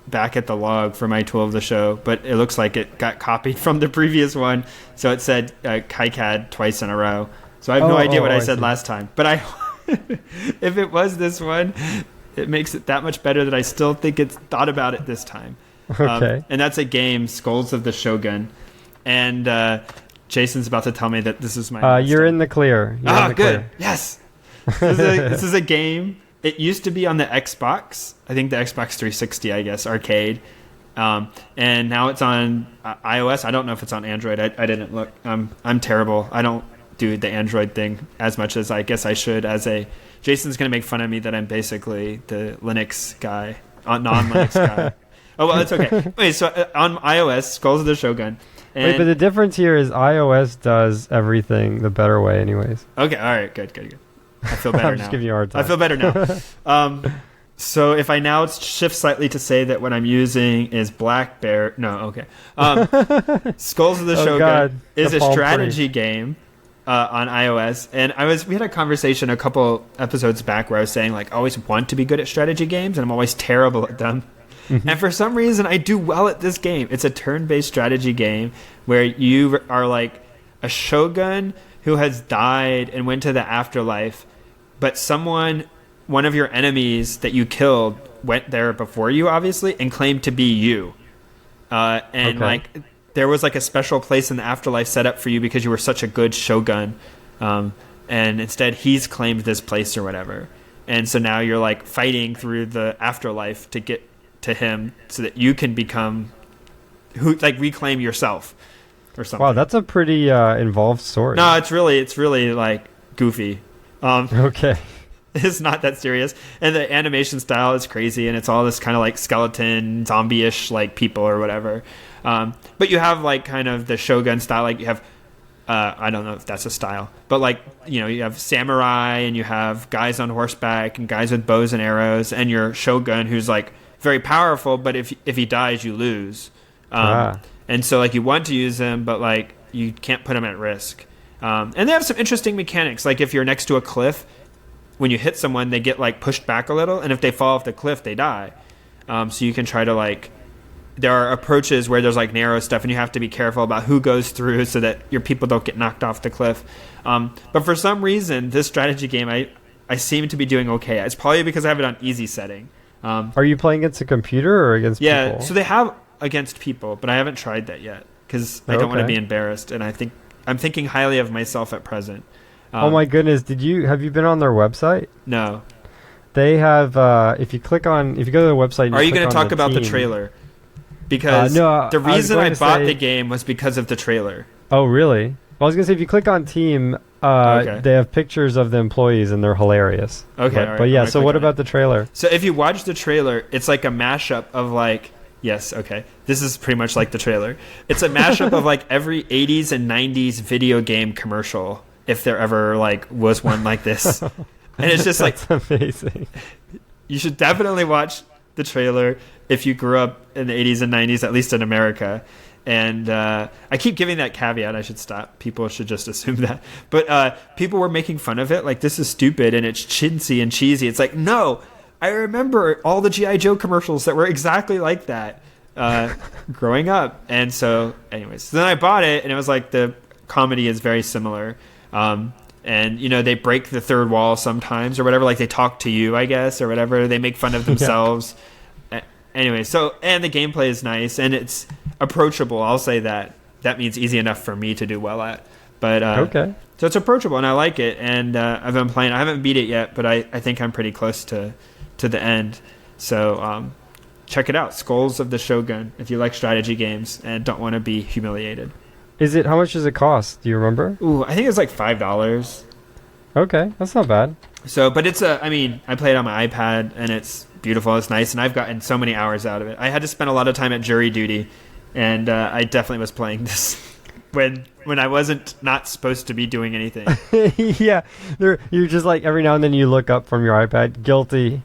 Speaker 2: back at the log for my tool of the show, but it looks like it got copied from the previous one. So it said KiCad twice in a row. So I have no idea what I said last time. But if it was this one, it makes it that much better that I still think it's thought about it this time.
Speaker 3: Okay.
Speaker 2: And that's a game, Skulls of the Shogun. And Jason's about to tell me that this is my
Speaker 3: you're in the clear.
Speaker 2: Good. Clear. Yes. This is a game. It used to be on the Xbox. I think the Xbox 360, I guess, arcade. And now it's on iOS. I don't know if it's on Android. I didn't look. I'm terrible. I don't do the Android thing as much as I guess I should. Jason's going to make fun of me that I'm basically the Linux guy, non-Linux guy. Oh, well, it's okay. Wait, so on iOS, Skulls of the Shogun.
Speaker 3: Wait, but the difference here is iOS does everything the better way anyways.
Speaker 2: Okay, all right, good. I feel better
Speaker 3: I'm
Speaker 2: now.
Speaker 3: just giving you a hard time.
Speaker 2: I feel better now. So if I now shift slightly to say that what I'm using is Black Bear. No, okay. Skulls of the Shogun is a strategy game on iOS. And we had a conversation a couple episodes back where I was saying, like, I always want to be good at strategy games, and I'm always terrible at them. And for some reason, I do well at this game. It's a turn-based strategy game where you are like a shogun who has died and went to the afterlife, but one of your enemies that you killed went there before you, obviously, and claimed to be you. Like there was like a special place in the afterlife set up for you because you were such a good shogun. And instead he's claimed this place or whatever. And so now you're like fighting through the afterlife to get to him so that you can become reclaim yourself or something.
Speaker 3: Wow, that's a pretty involved story.
Speaker 2: No, it's really like goofy.
Speaker 3: Okay.
Speaker 2: It's not that serious. And the animation style is crazy, and it's all this kind of like skeleton, zombie-ish like people or whatever. But you have like kind of the Shogun style, like you have I don't know if that's a style, but like, you have samurai and you have guys on horseback and guys with bows and arrows, and your shogun who's like very powerful, but if he dies, you lose. And so like you want to use him, but like you can't put him at risk. And they have some interesting mechanics. Like if you're next to a cliff, when you hit someone, they get like pushed back a little, and if they fall off the cliff, they die. So you can try to like, there are approaches where there's like narrow stuff, and you have to be careful about who goes through so that your people don't get knocked off the cliff. But for some reason, this strategy game, I seem to be doing okay. It's probably because I have it on easy setting.
Speaker 3: Are you playing against a computer or against people?
Speaker 2: Yeah, so they have against people, but I haven't tried that yet because I don't want to be embarrassed, and I'm thinking highly of myself at present.
Speaker 3: Oh my goodness! Have you been on their website?
Speaker 2: No.
Speaker 3: They have. If you go to the website,
Speaker 2: Are you going to talk about the trailer? Because
Speaker 3: no,
Speaker 2: the reason I bought
Speaker 3: say,
Speaker 2: the game was because of the trailer.
Speaker 3: Oh, really? Well, I was going to say, if you click on team, they have pictures of the employees, and they're hilarious.
Speaker 2: Okay,
Speaker 3: but yeah. So what about the trailer?
Speaker 2: So if you watch the trailer, it's like a mashup of like. Yes, okay. This is pretty much like the trailer. It's a mashup of like every 80s and 90s video game commercial, if there ever like was one like this. And it's just
Speaker 3: That's amazing.
Speaker 2: You should definitely watch the trailer if you grew up in the 80s and 90s, at least in America. And I keep giving that caveat. I should stop. People should just assume that. But people were making fun of it. Like, this is stupid and it's chintzy and cheesy. It's like, no, I remember all the G.I. Joe commercials that were exactly like that growing up. And so, anyways, so then I bought it, and it was like the comedy is very similar. And, you know, they break the third wall sometimes or whatever. Like, they talk to you, I guess, or whatever. They make fun of themselves. Anyway, so, and the gameplay is nice, and it's approachable. I'll say that. That means easy enough for me to do well at. But
Speaker 3: okay.
Speaker 2: So it's approachable, and I like it. And I've been playing. I haven't beat it yet, but I think I'm pretty close to the end. So check it out. Skulls of the Shogun, if you like strategy games and don't want to be humiliated.
Speaker 3: How much does it cost? Do you remember?
Speaker 2: Ooh, I think it's like $5.
Speaker 3: Okay, that's not bad.
Speaker 2: So, but I play it on my iPad, and it's beautiful. It's nice, and I've gotten so many hours out of it. I had to spend a lot of time at jury duty, and I definitely was playing this when I wasn't not supposed to be doing anything.
Speaker 3: Yeah, you're just like every now and then you look up from your iPad, guilty.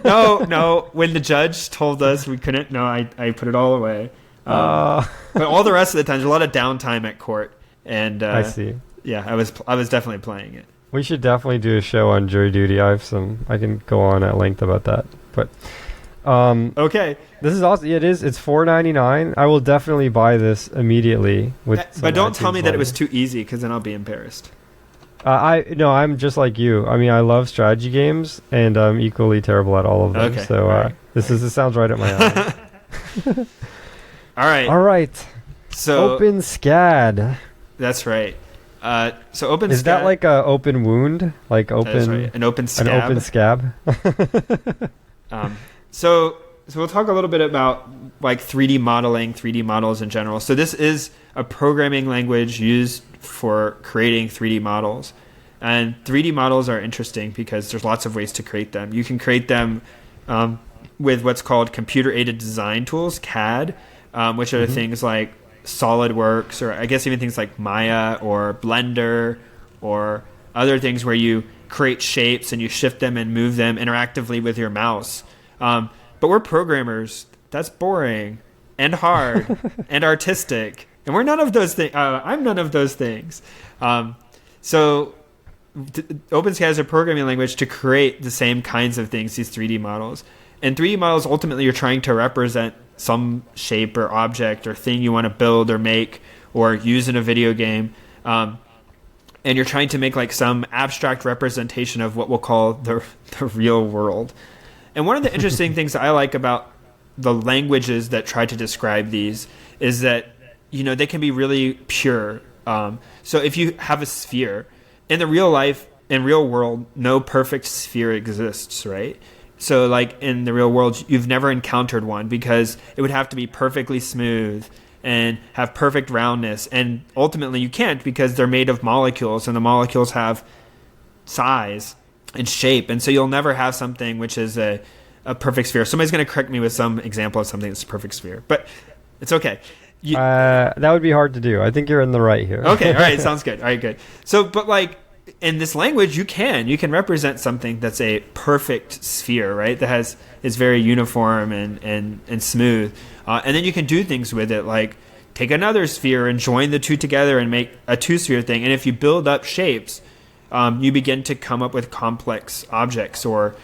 Speaker 2: No. When the judge told us we couldn't, I put it all away. But all the rest of the time, there's a lot of downtime at court, and
Speaker 3: I see.
Speaker 2: Yeah, I was definitely playing it.
Speaker 3: We should definitely do a show on jury duty. I can go on at length about that. But
Speaker 2: okay,
Speaker 3: this is awesome. Yeah, it is. It's $4.99. I will definitely buy this immediately.
Speaker 2: But don't tell me that it was too easy, because then I'll be embarrassed.
Speaker 3: I'm just like you. I mean, I love strategy games, and I'm equally terrible at all of them.
Speaker 2: Okay,
Speaker 3: so
Speaker 2: right.
Speaker 3: This sounds right up my alley. All right.
Speaker 2: So
Speaker 3: OpenSCAD.
Speaker 2: That's right. So OpenSCAD,
Speaker 3: is that like a open wound? Like open?
Speaker 2: That's right. An open scab.
Speaker 3: An open scab.
Speaker 2: So we'll talk a little bit about like 3D modeling, 3D models in general. So this is a programming language used for creating 3D models. And 3D models are interesting because there's lots of ways to create them. You can create them with what's called computer-aided design tools, CAD, which are things like SolidWorks, or I guess even things like Maya or Blender, or other things where you create shapes and you shift them and move them interactively with your mouse. But we're programmers. That's boring and hard and artistic. And we're none of those things. I'm none of those things. So OpenSCAD is a programming language to create the same kinds of things, these 3D models. And 3D models, ultimately, you're trying to represent some shape or object or thing you want to build or make or use in a video game. And you're trying to make like some abstract representation of what we'll call the real world. And one of the interesting things I like about the languages that try to describe these is that, you know, they can be really pure. So if you have a sphere, in the real life, in real world, no perfect sphere exists, right? So like in the real world, you've never encountered one because it would have to be perfectly smooth and have perfect roundness. And ultimately you can't because they're made of molecules, and the molecules have size and shape. And so you'll never have something which is a perfect sphere. Somebody's going to correct me with some example of something that's a perfect sphere, but it's okay.
Speaker 3: That would be hard to do. I think you're in the right here.
Speaker 2: Okay. All right. Sounds good. All right, good. So, but like in this language, you can represent something that's a perfect sphere, right? That is very uniform and smooth. And then you can do things with it, like take another sphere and join the two together and make a two-sphere thing. And if you build up shapes, you begin to come up with complex objects, or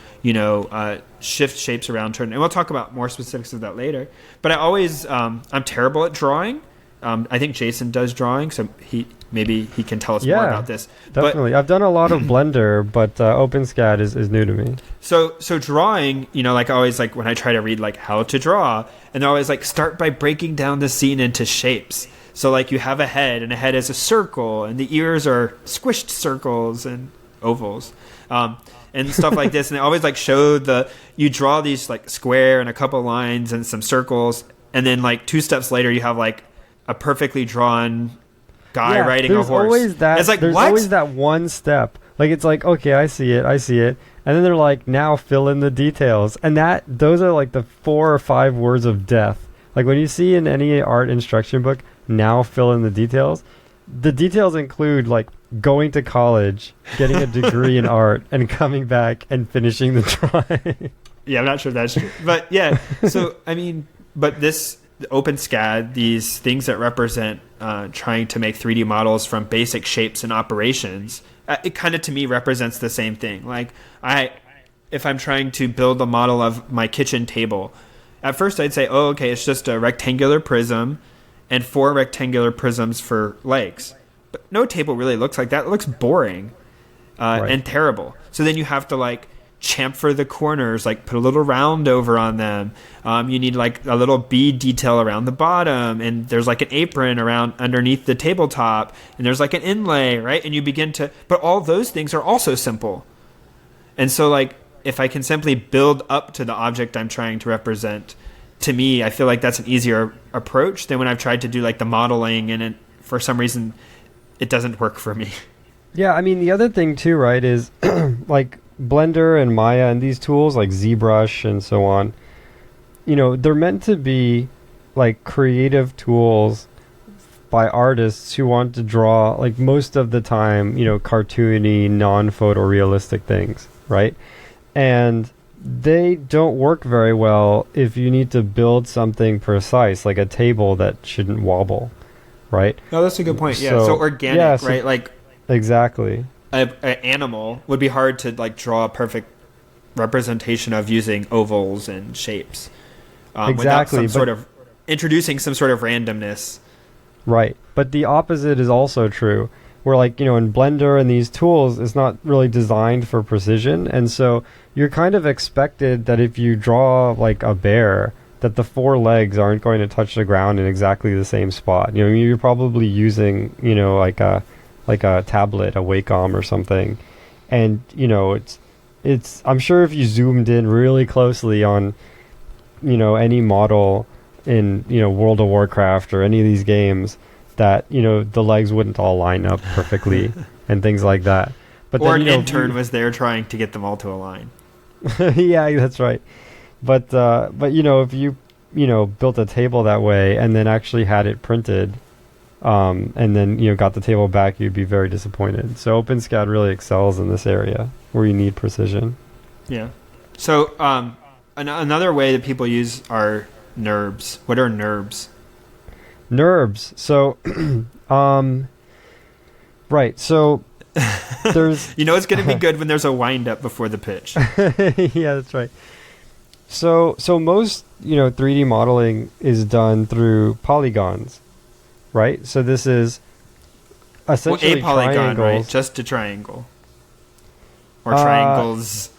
Speaker 2: shift shapes around. And we'll talk about more specifics of that later. But I'm terrible at drawing. I think Jason does drawing, so maybe he can tell us more about this.
Speaker 3: Definitely. I've done a lot of Blender, but OpenSCAD is new to me.
Speaker 2: So drawing, like always, when I try to read like how to draw, and they're always like, start by breaking down the scene into shapes. So like you have a head, and a head is a circle, and the ears are squished circles and ovals, and stuff like this. And they always like show you draw these like square and a couple lines and some circles, and then like 2 steps later you have like a perfectly drawn guy riding a horse.
Speaker 3: Always that,
Speaker 2: it's like,
Speaker 3: there's
Speaker 2: what?
Speaker 3: always that one step. Like it's like, okay, I see it. And then they're like, now fill in the details. And those are like the 4 or 5 words of death. Like when you see in any art instruction book, now fill in the details. The details include like going to college, getting a degree in art, and coming back and finishing the drawing.
Speaker 2: Yeah, I'm not sure that's true. But yeah, so I mean, but this OpenSCAD, these things that represent trying to make 3D models from basic shapes and operations, it kind of to me represents the same thing. Like if I'm trying to build a model of my kitchen table, at first I'd say, oh, okay, it's just a rectangular prism and 4 rectangular prisms for legs. But no table really looks like that. It looks boring and terrible. So then you have to like chamfer the corners, like put a little round over on them. You need like a little bead detail around the bottom, and there's like an apron around underneath the tabletop, and there's like an inlay, right? And you begin to, but all those things are also simple. And so like if I can simply build up to the object I'm trying to represent, to me, I feel like that's an easier approach than when I've tried to do like the modeling, and for some reason it doesn't work for me.
Speaker 3: Yeah, I mean, the other thing too, right, is like Blender and Maya and these tools like ZBrush and so on, you know, they're meant to be like creative tools by artists who want to draw, like most of the time, you know, cartoony, non-photorealistic things, right? And they don't work very well if you need to build something precise, like a table that shouldn't wobble, right?
Speaker 2: No, that's a good point. Yeah, so organic,
Speaker 3: yeah,
Speaker 2: right? Like
Speaker 3: exactly.
Speaker 2: An animal would be hard to like draw a perfect representation of using ovals and shapes. Without some sort of introducing some sort of randomness.
Speaker 3: Right. But the opposite is also true, where like, you know, in Blender and these tools, it's not really designed for precision. And so you're kind of expected that if you draw like a bear, that the 4 legs aren't going to touch the ground in exactly the same spot. You know, you're probably using, you know, like a tablet, a Wacom or something. And, you know, it's I'm sure if you zoomed in really closely on, you know, any model in, you know, World of Warcraft or any of these games, that, you know, the legs wouldn't all line up perfectly and things like that. But
Speaker 2: or
Speaker 3: then,
Speaker 2: an
Speaker 3: you know,
Speaker 2: intern was there trying to get them all to align.
Speaker 3: Yeah, that's right. But you know, if you know, built a table that way and then actually had it printed, and then, you know, got the table back, you'd be very disappointed. So OpenSCAD really excels in this area where you need precision. Yeah.
Speaker 2: So another way that people use are NURBs. What are NURBs?
Speaker 3: NURBs. So, right. So there's,
Speaker 2: you know, it's going to be good when there's a wind up before the pitch.
Speaker 3: Yeah, that's right. So most, you know, 3D modeling is done through polygons, right? So this is essentially
Speaker 2: a polygon,
Speaker 3: triangles.
Speaker 2: right? Just a triangle. Or triangles.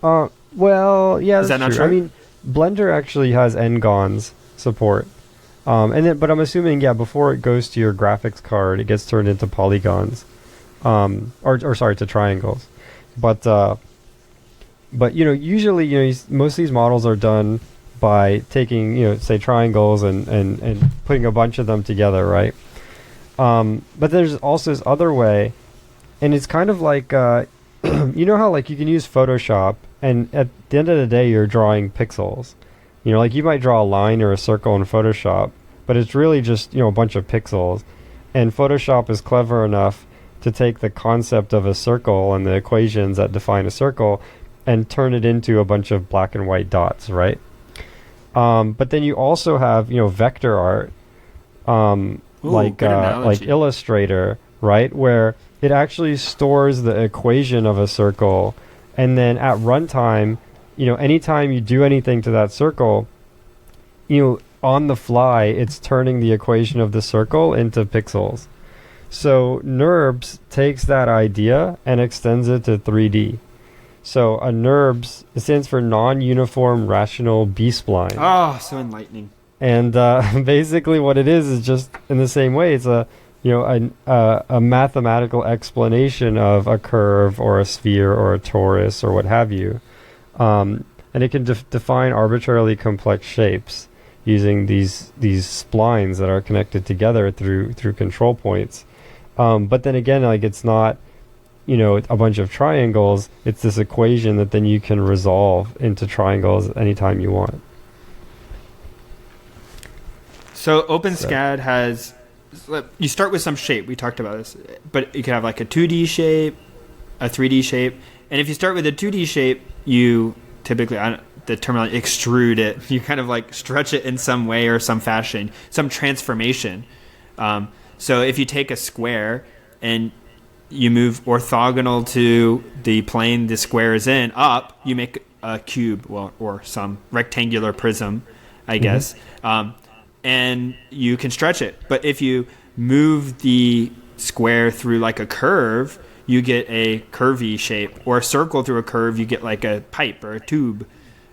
Speaker 3: Well, yeah,
Speaker 2: is that not
Speaker 3: true.
Speaker 2: true?
Speaker 3: I mean, Blender actually has n-gons support. But I'm assuming, yeah, before it goes to your graphics card, it gets turned into polygons, or sorry, to triangles. But you know, usually, you know, most of these models are done by taking, you know, say triangles and putting a bunch of them together, right? But there's also this other way, and it's kind of like, you know how like you can use Photoshop, and at the end of the day, you're drawing pixels. You know, like you might draw a line or a circle in Photoshop, but it's really just, you know, a bunch of pixels. And Photoshop is clever enough to take the concept of a circle and the equations that define a circle and turn it into a bunch of black and white dots, right? But then you also have, you know, vector art, like Illustrator, right? Where it actually stores the equation of a circle, and then at runtime, you know, anytime you do anything to that circle, you know, on the fly, it's turning the equation of the circle into pixels. So NURBS takes that idea and extends it to 3D. So a NURBS, it stands for non-uniform rational B-spline.
Speaker 2: Oh, so enlightening.
Speaker 3: And basically what it is just in the same way. It's a mathematical explanation of a curve or a sphere or a torus or what have you. And it can define arbitrarily complex shapes using these splines that are connected together through control points. But then again, like, it's not, a bunch of triangles. It's this equation that then you can resolve into triangles anytime you want.
Speaker 2: So OpenSCAD has, you start with some shape. We talked about this, but you can have like a 2D shape, a 3D shape. And if you start with a 2D shape, you typically, the terminology, extrude it. You kind of like stretch it in some way or some fashion, some transformation. So if you take a square and you move orthogonal to the plane the square is in up, you make a cube, or some rectangular prism, I guess. And you can stretch it. But if you move the square through like a curve, you get a curvy shape, or a circle through a curve, you get like a pipe or a tube.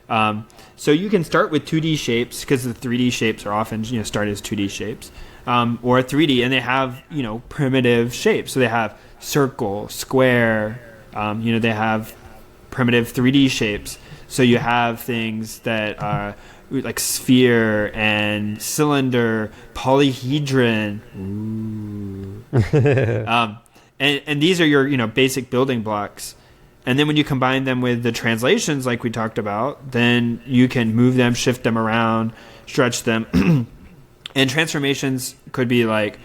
Speaker 2: So you can start with 2D shapes, because the 3D shapes are often start as 2D shapes, or 3D, and they have primitive shapes. So they have circle, square, they have primitive 3D shapes. So you have things that are like sphere and cylinder, polyhedron. And these are your basic building blocks. And then when you combine them with the translations like we talked about, then you can move them, shift them around, stretch them. And transformations could be like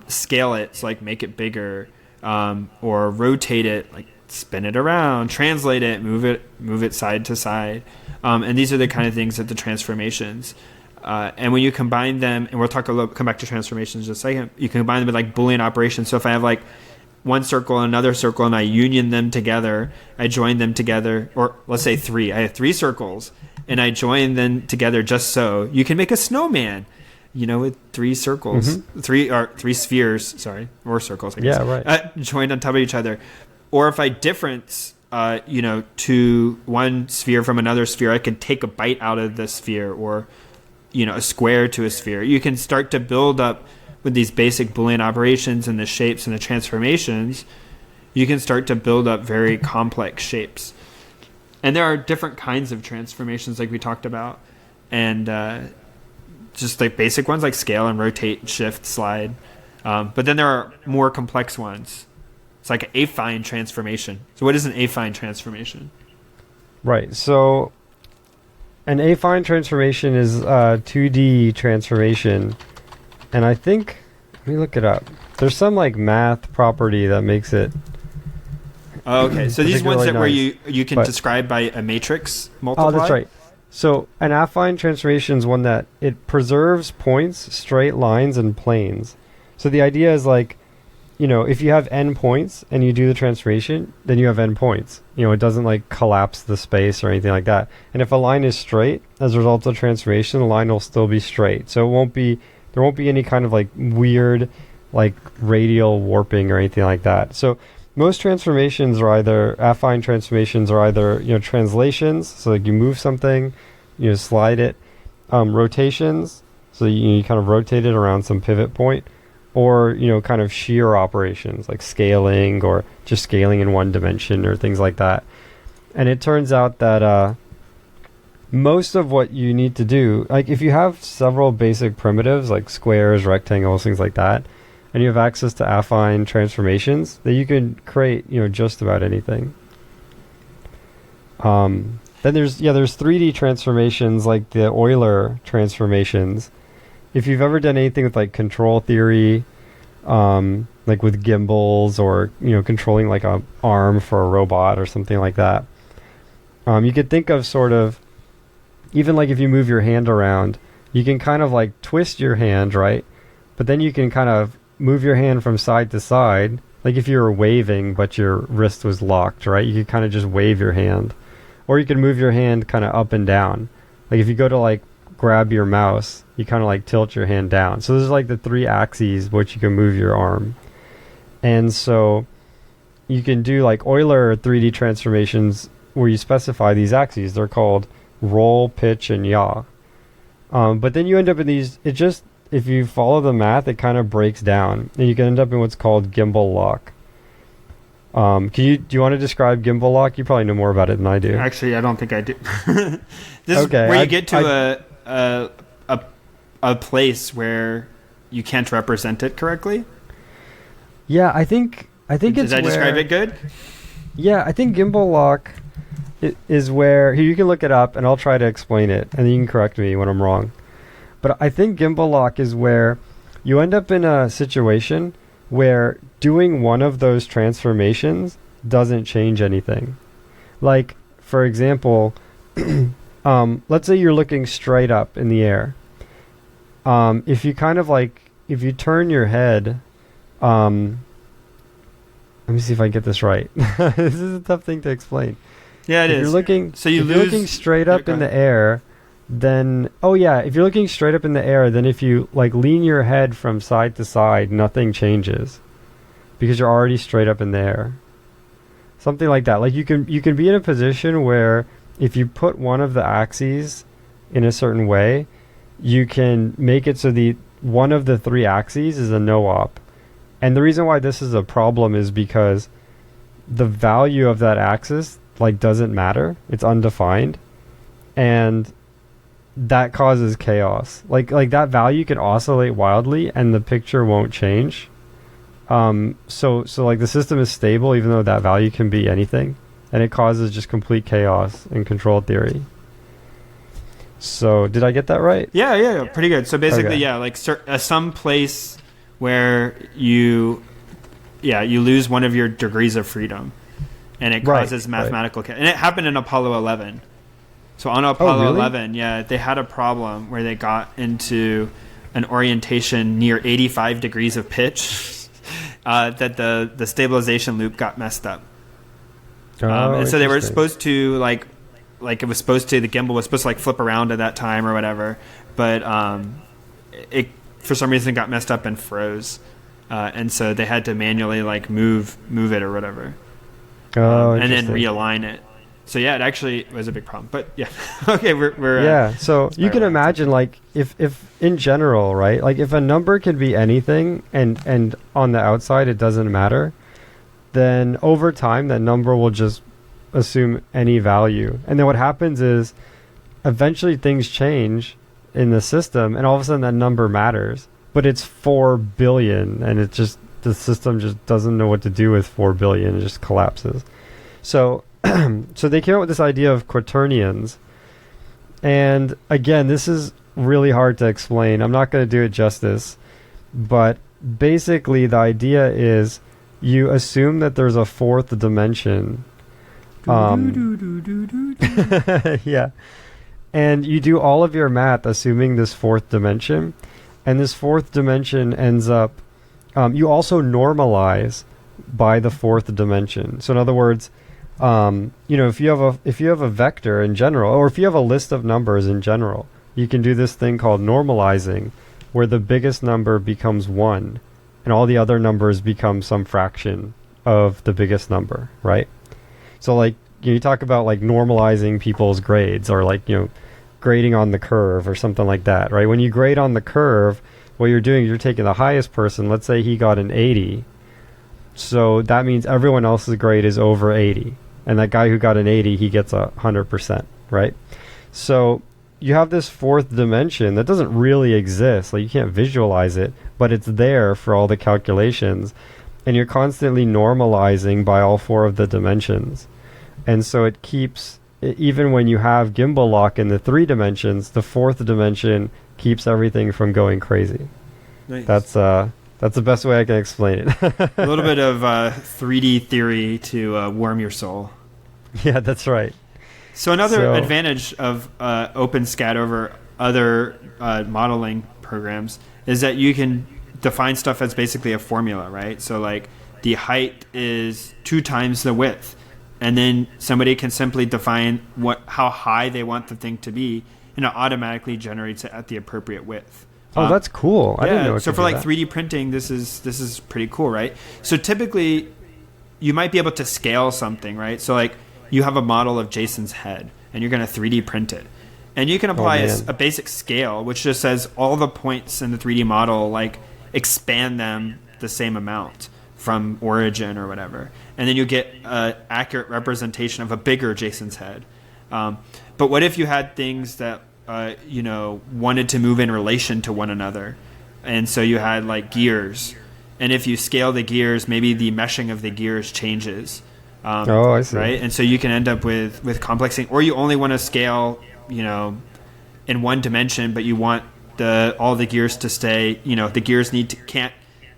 Speaker 2: scale it, so like make it bigger, or rotate it, like spin it around, translate it, move it side to side. And these are the kind of things that the transformations. And when you combine them, and we'll come back to transformations in just a second, you can combine them with like Boolean operations. So if I have like one circle and another circle, and I union them together, I join them together, or let's say three. I have three circles, and I join them together just so. You can make a snowman, with three circles, three spheres, or circles, I guess.
Speaker 3: Yeah, right.
Speaker 2: Joined on top of each other. Or if I difference, to one sphere from another sphere, I can take a bite out of the sphere, or, a square to a sphere. You can start to build up with these basic Boolean operations and the shapes and the transformations. You can start to build up very complex shapes. And there are different kinds of transformations like we talked about. And just like basic ones like scale and rotate, shift, slide. But then there are more complex ones. It's like an affine transformation. So what is an affine transformation?
Speaker 3: Right. So an affine transformation is a 2D transformation. And I think, let me look it up. There's some like math property that makes it.
Speaker 2: Oh, okay. So these ones that
Speaker 3: nice.
Speaker 2: Where you can describe by a matrix multiply?
Speaker 3: Oh, that's right. So an affine transformation is one that it preserves points, straight lines, and planes. So the idea is like, if you have n points and you do the transformation, then you have n points. It doesn't like collapse the space or anything like that. And if a line is straight, as a result of transformation, the line will still be straight. So there won't be any kind of like weird like radial warping or anything like that. So most transformations are either, affine transformations are either, translations, so like you move something, slide it, rotations, so you kind of rotate it around some pivot point, or, kind of shear operations like scaling, or just scaling in one dimension or things like that. And it turns out that most of what you need to do, like if you have several basic primitives like squares, rectangles, things like that, and you have access to affine transformations, that you can create, just about anything. Then there's 3D transformations like the Euler transformations. If you've ever done anything with like control theory, like with gimbals, or controlling like a arm for a robot or something like that, you could think of sort of, even like if you move your hand around, you can kind of like twist your hand, right? But then you can kind of move your hand from side to side, like if you were waving but your wrist was locked, right? You could kind of just wave your hand. Or you can move your hand kind of up and down. Like if you go to like grab your mouse, you kind of like tilt your hand down. So there's like the three axes which you can move your arm. And so you can do like Euler 3D transformations where you specify these axes. They're called roll, pitch, and yaw. But then you end up in these. It just, if you follow the math, it kind of breaks down, and you can end up in what's called gimbal lock. Do you want to describe gimbal lock? You probably know more about it than I do.
Speaker 2: Actually, I don't think I do. This is where you get to a place where you can't represent it correctly.
Speaker 3: Yeah, I think
Speaker 2: Did I describe it good?
Speaker 3: Yeah, I think gimbal lock is where, here, you can look it up and I'll try to explain it, and then you can correct me when I'm wrong. But I think gimbal lock is where you end up in a situation where doing one of those transformations doesn't change anything. Like, for example, let's say you're looking straight up in the air. If you kind of like, if you turn your head, let me see if I get this right. This is a tough thing to explain.
Speaker 2: Yeah, it is.
Speaker 3: You're looking,
Speaker 2: so you
Speaker 3: if you're looking straight up in the air, then, if you're looking straight up in the air, then if you like lean your head from side to side, nothing changes because you're already straight up in the air. Something like that. Like you can be in a position where if you put one of the axes in a certain way, you can make it so the one of the three axes is a no-op. And the reason why this is a problem is because the value of that axis like doesn't matter. It's undefined. And that causes chaos. Like that value can oscillate wildly and the picture won't change. So like the system is stable even though that value can be anything, and it causes just complete chaos in control theory. So did I get that right?
Speaker 2: Yeah, pretty good. So basically,
Speaker 3: Okay.
Speaker 2: like some place where you lose one of your degrees of freedom, and it causes mathematical chaos. And it happened in Apollo 11. So on Apollo
Speaker 3: really?
Speaker 2: 11, they had a problem where they got into an orientation near 85 degrees of pitch that the stabilization loop got messed up. And so they were supposed to like it was supposed to, the gimbal was supposed to like flip around at that time or whatever, but it for some reason got messed up and froze, and so they had to manually like move it or whatever, and then realign it. So it actually was a big problem. But okay, we're
Speaker 3: so you can imagine like if in general, right? Like if a number can be anything and on the outside it doesn't matter, then over time that number will just assume any value. And then what happens is eventually things change in the system and all of a sudden that number matters. But it's 4 billion and it just, the system just doesn't know what to do with 4 billion. It just collapses. So so they came up with this idea of quaternions. And again, this is really hard to explain. I'm not going to do it justice. But basically the idea is you assume that there's a fourth dimension. Yeah. And you do all of your math assuming this fourth dimension. And this fourth dimension ends up... you also normalize by the fourth dimension. So in other words... if you have a vector in general, or if you have a list of numbers in general, you can do this thing called normalizing, where the biggest number becomes 1, and all the other numbers become some fraction of the biggest number, right? So like you talk about like normalizing people's grades, or like grading on the curve or something like that, right? When you grade on the curve, what you're doing is you're taking the highest person. Let's say he got an 80, so that means everyone else's grade is over 80. And that guy who got an 80, he gets 100%, right? So you have this fourth dimension that doesn't really exist. Like you can't visualize it, but it's there for all the calculations. And you're constantly normalizing by all 4 of the dimensions. And so it keeps, even when you have gimbal lock in the 3 dimensions, the 4th dimension keeps everything from going crazy.
Speaker 2: Nice.
Speaker 3: That's the best way I can explain it.
Speaker 2: A little bit of 3D theory to warm your soul.
Speaker 3: Yeah, that's right.
Speaker 2: So another advantage of OpenSCAD over other modeling programs is that you can define stuff as basically a formula, right? So like the height is 2 times the width, and then somebody can simply define how high they want the thing to be, and it automatically generates it at the appropriate width.
Speaker 3: Oh, that's cool. I didn't know it
Speaker 2: so
Speaker 3: could
Speaker 2: for
Speaker 3: do
Speaker 2: like
Speaker 3: that.
Speaker 2: 3D printing, this is pretty cool, right? So typically, you might be able to scale something, right? So like you have a model of Jason's head, and you're going to 3D print it, And you can apply
Speaker 3: man.
Speaker 2: a basic scale, which just says all the points in the 3D model, like expand them the same amount from origin or whatever. And then you get an accurate representation of a bigger Jason's head. But what if you had things that, wanted to move in relation to one another? And so you had like gears. And if you scale the gears, maybe the meshing of the gears changes.
Speaker 3: I see.
Speaker 2: Right? And so you can end up with complex things. Or you only want to scale, in one dimension, but you want all the gears to stay, the gears can't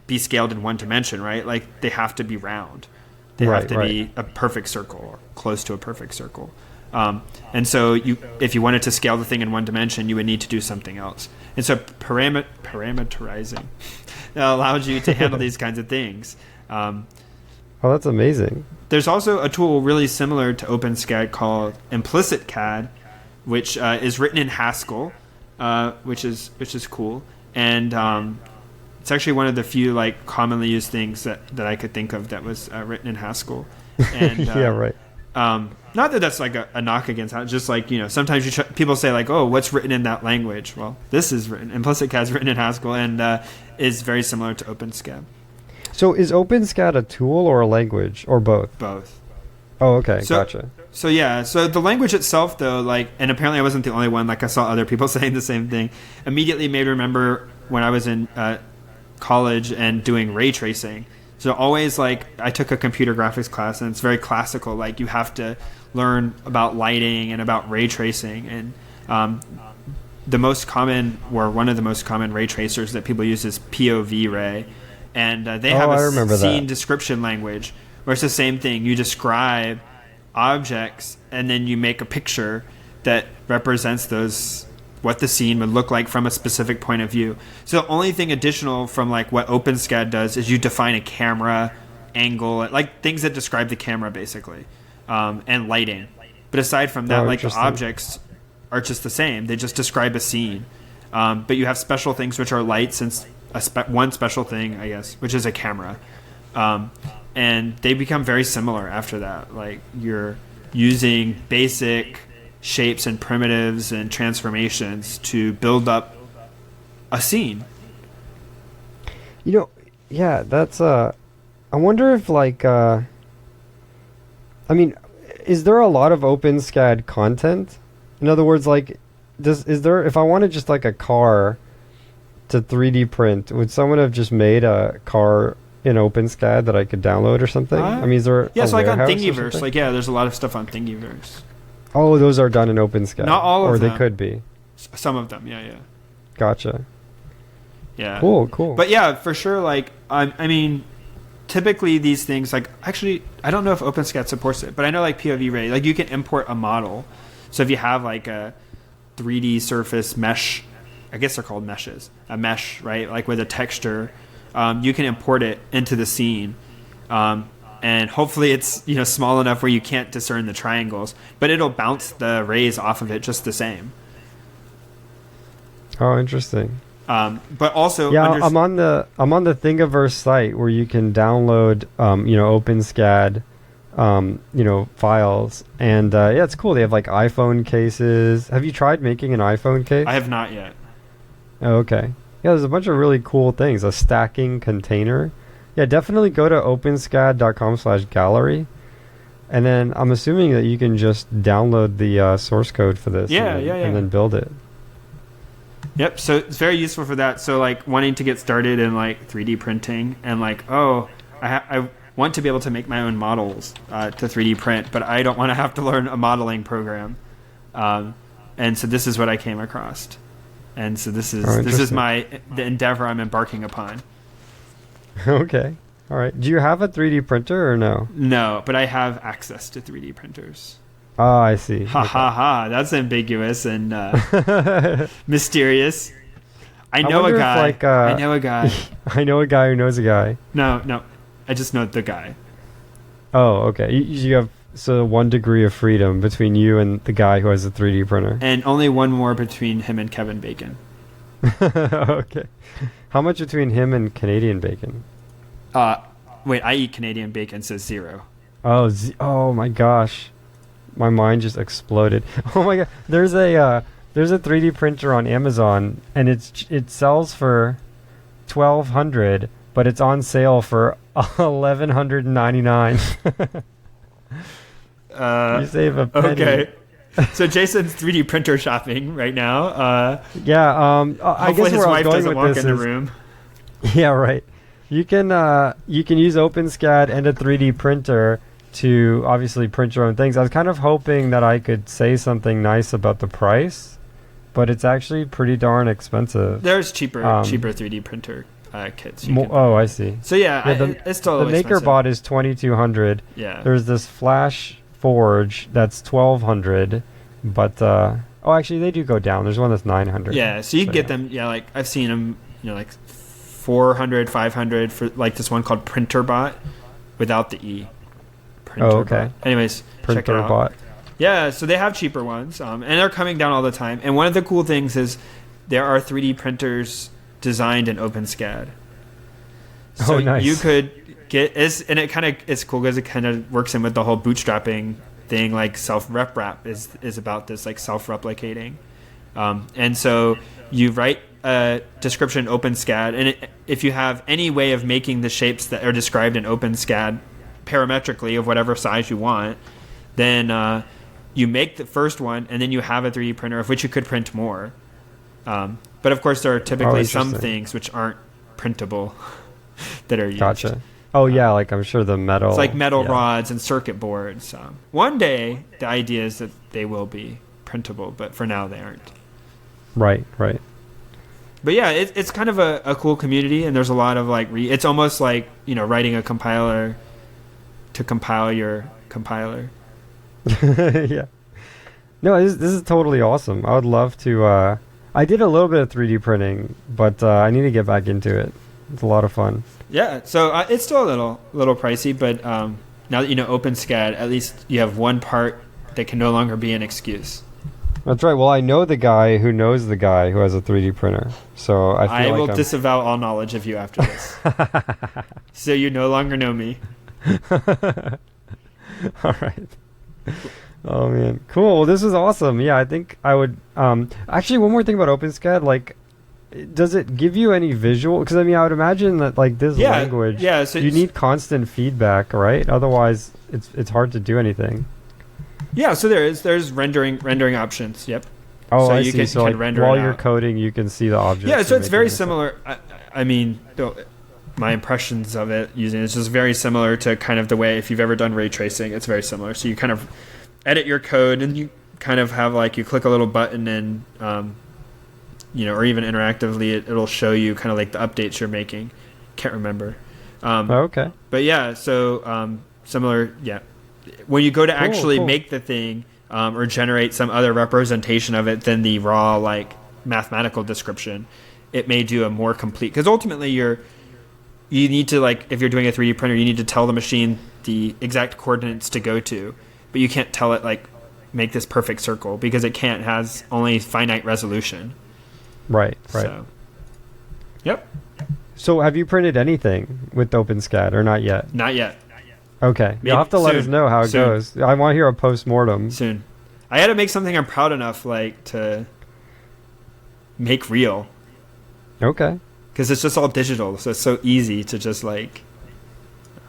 Speaker 2: be scaled in one dimension, right? Like they have to be round. They have to be a perfect circle or close to a perfect circle. And so if you wanted to scale the thing in one dimension, you would need to do something else. And so parameterizing allows you to handle these kinds of things.
Speaker 3: Oh, that's amazing.
Speaker 2: There's also a tool really similar to OpenSCAD called Implicit CAD, which is written in Haskell, which is cool. And it's actually one of the few like commonly used things that I could think of that was written in Haskell. And,
Speaker 3: yeah, right.
Speaker 2: Not that that's like a knock against it, just like, sometimes people say like, oh, what's written in that language? Well, this is written, Implicit CAD is written in Haskell and is very similar to OpenSCAD.
Speaker 3: So is OpenSCAD a tool or a language or both?
Speaker 2: Both.
Speaker 3: Oh, okay. Gotcha.
Speaker 2: So yeah, so the language itself though, like, and apparently I wasn't the only one, like I saw other people saying the same thing, immediately made me remember when I was in college and doing ray tracing. So always like I took a computer graphics class and it's very classical, like you have to learn about lighting and about ray tracing. And the most common, or one of the most common ray tracers that people use is POV ray. And they have a scene description language where it's the same thing. You describe objects and then you make a picture that represents what the scene would look like from a specific point of view. So the only thing additional from like what OpenSCAD does is you define a camera angle, like things that describe the camera basically, and lighting. But aside from that, like the objects are just the same. They just describe a scene. But you have special things which are lights and one special thing, I guess, which is a camera. And they become very similar after that. Like you're using basic shapes and primitives and transformations to build up a scene.
Speaker 3: Yeah, that's I wonder if like is there a lot of OpenSCAD content? In other words, like if I wanted just like a car to 3D print, would someone have just made a car in OpenSCAD that I could download or something? Is there
Speaker 2: so like on Thingiverse, like there's a lot of stuff on Thingiverse.
Speaker 3: Oh, those are done in OpenSCAD.
Speaker 2: Not all of them.
Speaker 3: Or they could be.
Speaker 2: Some of them, yeah.
Speaker 3: Gotcha.
Speaker 2: Yeah.
Speaker 3: Cool.
Speaker 2: But yeah, for sure, like, I mean, typically these things, like, actually, I don't know if OpenSCAD supports it, but I know, like, POV Ray, like, you can import a model. So if you have, like, a 3D surface mesh, I guess they're called meshes, a mesh, right, like with a texture, you can import it into the scene. And hopefully it's small enough where you can't discern the triangles, but it'll bounce the rays off of it just the same.
Speaker 3: Oh, interesting.
Speaker 2: But also,
Speaker 3: I'm on the Thingiverse site where you can download OpenSCAD files, and it's cool. They have like iPhone cases. Have you tried making an iPhone case?
Speaker 2: I have not yet.
Speaker 3: Oh, okay. Yeah, there's a bunch of really cool things. A stacking container. Yeah, definitely go to openscad.com/gallery. And then I'm assuming that you can just download the source code for this. And then build it.
Speaker 2: Yep. So it's very useful for that. So like wanting to get started in like 3D printing and like, I want to be able to make my own models to 3D print, but I don't want to have to learn a modeling program. And so this is what I came across. And so this is the endeavor I'm embarking upon.
Speaker 3: Okay. All right. Do you have a 3D printer or no?
Speaker 2: No, but I have access to 3D printers.
Speaker 3: Oh, I see.
Speaker 2: Ha. That's ambiguous and mysterious. I know a guy. I know a guy.
Speaker 3: I know a guy who knows a guy.
Speaker 2: No. I just know the guy.
Speaker 3: Oh, okay. You have 1 degree of freedom between you and the guy who has a 3D printer.
Speaker 2: And only one more between him and Kevin Bacon.
Speaker 3: Okay. How much between him and Canadian bacon?
Speaker 2: Wait, I eat Canadian bacon, says 0.
Speaker 3: Oh my gosh. My mind just exploded. Oh my god. There's a there's a 3D printer on Amazon, and it sells for $1,200, but it's on sale for $1,199. You save a penny.
Speaker 2: Okay. So Jason's 3D printer shopping right now.
Speaker 3: Yeah. I guess
Speaker 2: his
Speaker 3: where I
Speaker 2: wife
Speaker 3: was going
Speaker 2: doesn't
Speaker 3: with
Speaker 2: walk
Speaker 3: this
Speaker 2: in the
Speaker 3: is,
Speaker 2: room.
Speaker 3: yeah, right. You can use OpenSCAD and a 3D printer to obviously print your own things. I was kind of hoping that I could say something nice about the price, but it's actually pretty darn expensive.
Speaker 2: There's cheaper 3D printer kits.
Speaker 3: I see.
Speaker 2: So yeah, it's still
Speaker 3: the MakerBot is $2,200.
Speaker 2: Yeah.
Speaker 3: There's this Flash Forge that's $1,200, but actually they do go down. There's one that's $900.
Speaker 2: Yeah, so you can get them. Yeah, like I've seen them. Like 400, 500 for like this one called PrinterBot without the E.
Speaker 3: Okay.
Speaker 2: Anyways, check it out.
Speaker 3: PrinterBot.
Speaker 2: Yeah, so they have cheaper ones, and they're coming down all the time. And one of the cool things is there are 3D printers designed in OpenSCAD. So
Speaker 3: nice.
Speaker 2: you could get it's cool because it kind of works in with the whole bootstrapping thing. Like self-rep wrap is about this, like self-replicating, and so you write a description in OpenSCAD, and if you have any way of making the shapes that are described in OpenSCAD parametrically of whatever size you want, then you make the first one, and then you have a 3D printer of which you could print more. But of course, there are typically some things which aren't printable that are used.
Speaker 3: Gotcha. Oh yeah, like I'm sure the metal.
Speaker 2: It's like metal rods and circuit boards. One day, the idea is that they will be printable, but for now they aren't.
Speaker 3: Right.
Speaker 2: But yeah, it's kind of a cool community, and there's a lot of like it's almost like writing a compiler to compile your compiler.
Speaker 3: Yeah. No, this is totally awesome. I would love to. I did a little bit of 3D printing, but I need to get back into it. It's a lot of fun.
Speaker 2: Yeah, so it's still a little pricey, but now that you know OpenSCAD, at least you have one part that can no longer be an excuse.
Speaker 3: That's right. Well, I know the guy who knows the guy who has a 3D printer, so I
Speaker 2: will disavow all knowledge of you after this. So you no longer know me.
Speaker 3: All right. Oh man, cool. Well, this is awesome. Yeah, I think I would. Actually, one more thing about OpenSCAD, like, does it give you any visual? Because I mean, I would imagine that like this language,
Speaker 2: so
Speaker 3: you need constant feedback, right? Otherwise, it's hard to do anything.
Speaker 2: Yeah, so there's rendering options. Yep.
Speaker 3: Oh,
Speaker 2: so
Speaker 3: I
Speaker 2: you
Speaker 3: see.
Speaker 2: Can,
Speaker 3: so
Speaker 2: you
Speaker 3: like,
Speaker 2: render
Speaker 3: while you're coding, you can see the object.
Speaker 2: Yeah, so it's very similar. I mean, my impressions of it using it's just very similar to kind of the way if you've ever done ray tracing, it's very similar. So you kind of edit your code, and you kind of have like you click a little button, and or even interactively, it'll show you kind of like the updates you're making. Can't remember.
Speaker 3: Okay.
Speaker 2: But yeah, so similar. Yeah, when you go to actually make the thing or generate some other representation of it than the raw like mathematical description, it may do a more complete. Because ultimately, you need to like if you're doing a 3D printer, you need to tell the machine the exact coordinates to go to, but you can't tell it like make this perfect circle because it can't, has only finite resolution.
Speaker 3: Right.
Speaker 2: So, yep.
Speaker 3: So have you printed anything with OpenSCAD or not yet?
Speaker 2: Not yet.
Speaker 3: Okay. You'll have to let us know how it goes. I want to hear a post-mortem.
Speaker 2: Soon. I had to make something I'm proud enough like to make real.
Speaker 3: Okay.
Speaker 2: Because it's just all digital, so it's so easy to just like...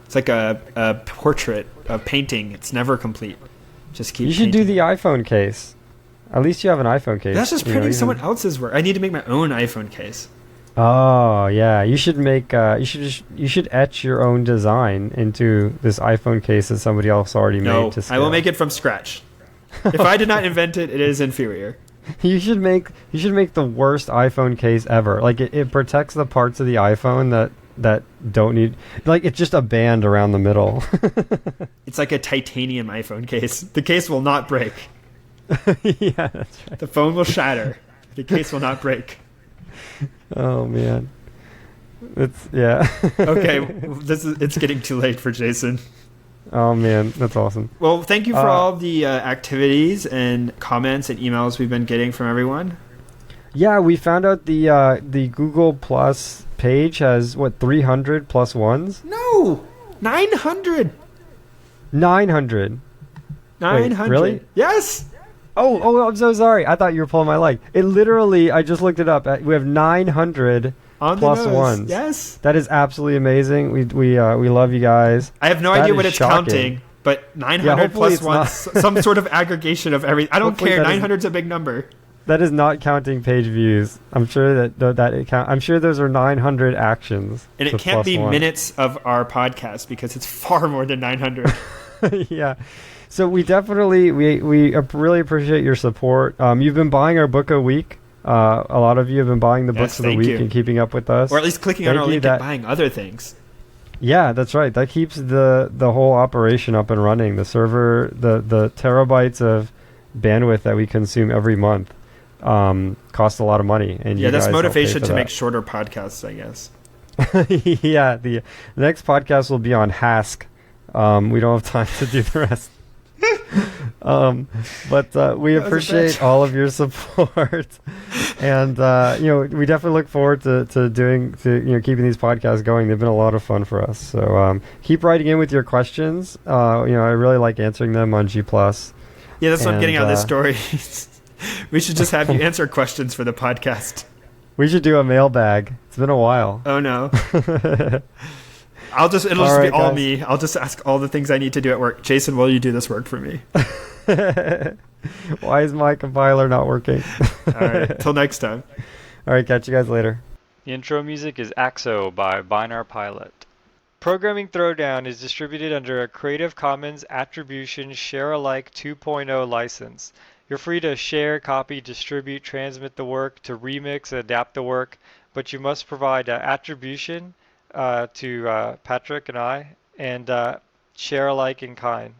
Speaker 2: It's like a portrait, a painting. It's never complete. Just keep.
Speaker 3: You should do the iPhone case. At least you have an iPhone case.
Speaker 2: That's just printing someone else's work. I need to make my own iPhone case.
Speaker 3: Oh yeah, you should make. You should etch your own design into this iPhone case that somebody else already made. To scale.
Speaker 2: I will make it from scratch. If I did not invent it, it is inferior.
Speaker 3: You should make the worst iPhone case ever. Like it protects the parts of the iPhone that don't need, like, it's just a band around the middle.
Speaker 2: It's like a titanium iPhone case. The case will not break.
Speaker 3: Yeah, that's right.
Speaker 2: The phone will shatter. The case will not break.
Speaker 3: Oh man, yeah.
Speaker 2: Okay, it's getting too late for Jason.
Speaker 3: Oh man, that's awesome.
Speaker 2: Well, thank you for all the activities and comments and emails we've been getting from everyone.
Speaker 3: Yeah, we found out the Google Plus page has 300 plus ones?
Speaker 2: No, 900.
Speaker 3: 900.
Speaker 2: 900.
Speaker 3: Wait, really?
Speaker 2: Yes.
Speaker 3: Oh, I'm so sorry. I thought you were pulling my leg. It literally, I just looked it up. We have 900
Speaker 2: On the
Speaker 3: plus
Speaker 2: nose.
Speaker 3: ones.
Speaker 2: Yes.
Speaker 3: That is absolutely amazing. We love you guys.
Speaker 2: I have no
Speaker 3: That
Speaker 2: idea
Speaker 3: is
Speaker 2: what it's
Speaker 3: shocking.
Speaker 2: counting, but 900
Speaker 3: hopefully
Speaker 2: plus one, some sort of aggregation of everything. I don't
Speaker 3: Hopefully
Speaker 2: care.
Speaker 3: that is-
Speaker 2: 900's a big number.
Speaker 3: That is not counting page views. I'm sure that it count. I'm sure those are 900 actions.
Speaker 2: And it
Speaker 3: with
Speaker 2: can't
Speaker 3: plus
Speaker 2: be
Speaker 3: one.
Speaker 2: minutes of our podcast because it's far more than 900.
Speaker 3: Yeah. So we definitely we really appreciate your support. You've been buying our book a week. A lot of you have been buying the
Speaker 2: Yes,
Speaker 3: books of the
Speaker 2: thank
Speaker 3: week
Speaker 2: you.
Speaker 3: and keeping up with us.
Speaker 2: Or at least clicking on
Speaker 3: Thank
Speaker 2: our
Speaker 3: you,
Speaker 2: link
Speaker 3: that-
Speaker 2: and buying other things.
Speaker 3: Yeah, that's right. That keeps the whole operation up and running. The server, the terabytes of bandwidth that we consume every month cost a lot of money. And
Speaker 2: Yeah,
Speaker 3: you
Speaker 2: that's
Speaker 3: guys help pay
Speaker 2: motivation
Speaker 3: for
Speaker 2: to
Speaker 3: that.
Speaker 2: make shorter podcasts, I guess.
Speaker 3: Yeah, the next podcast will be on Hask. We don't have time to do the rest. But we
Speaker 2: That was a
Speaker 3: appreciate
Speaker 2: bitch.
Speaker 3: all of your support, and we definitely look forward to keeping these podcasts going. They've been a lot of fun for us. So keep writing in with your questions. I really like answering them on G+.
Speaker 2: Yeah, that's what I'm getting out of this
Speaker 3: And,
Speaker 2: story. We should just have you answer questions for the podcast.
Speaker 3: We should do a mailbag. It's been a while.
Speaker 2: Oh no. It'll
Speaker 3: All
Speaker 2: just be
Speaker 3: right,
Speaker 2: all
Speaker 3: guys.
Speaker 2: me. I'll just ask all the things I need to do at work. Jason, will you do this work for me?
Speaker 3: Why is my compiler not working?
Speaker 2: All right. Till next time.
Speaker 3: All right, catch you guys later.
Speaker 1: The intro music is Axo by Binar Pilot. Programming Throwdown is distributed under a Creative Commons Attribution Share-alike 2.0 license. You're free to share, copy, distribute, transmit the work, to remix, adapt the work, but you must provide attribution to Patrick and I, and share alike in kind.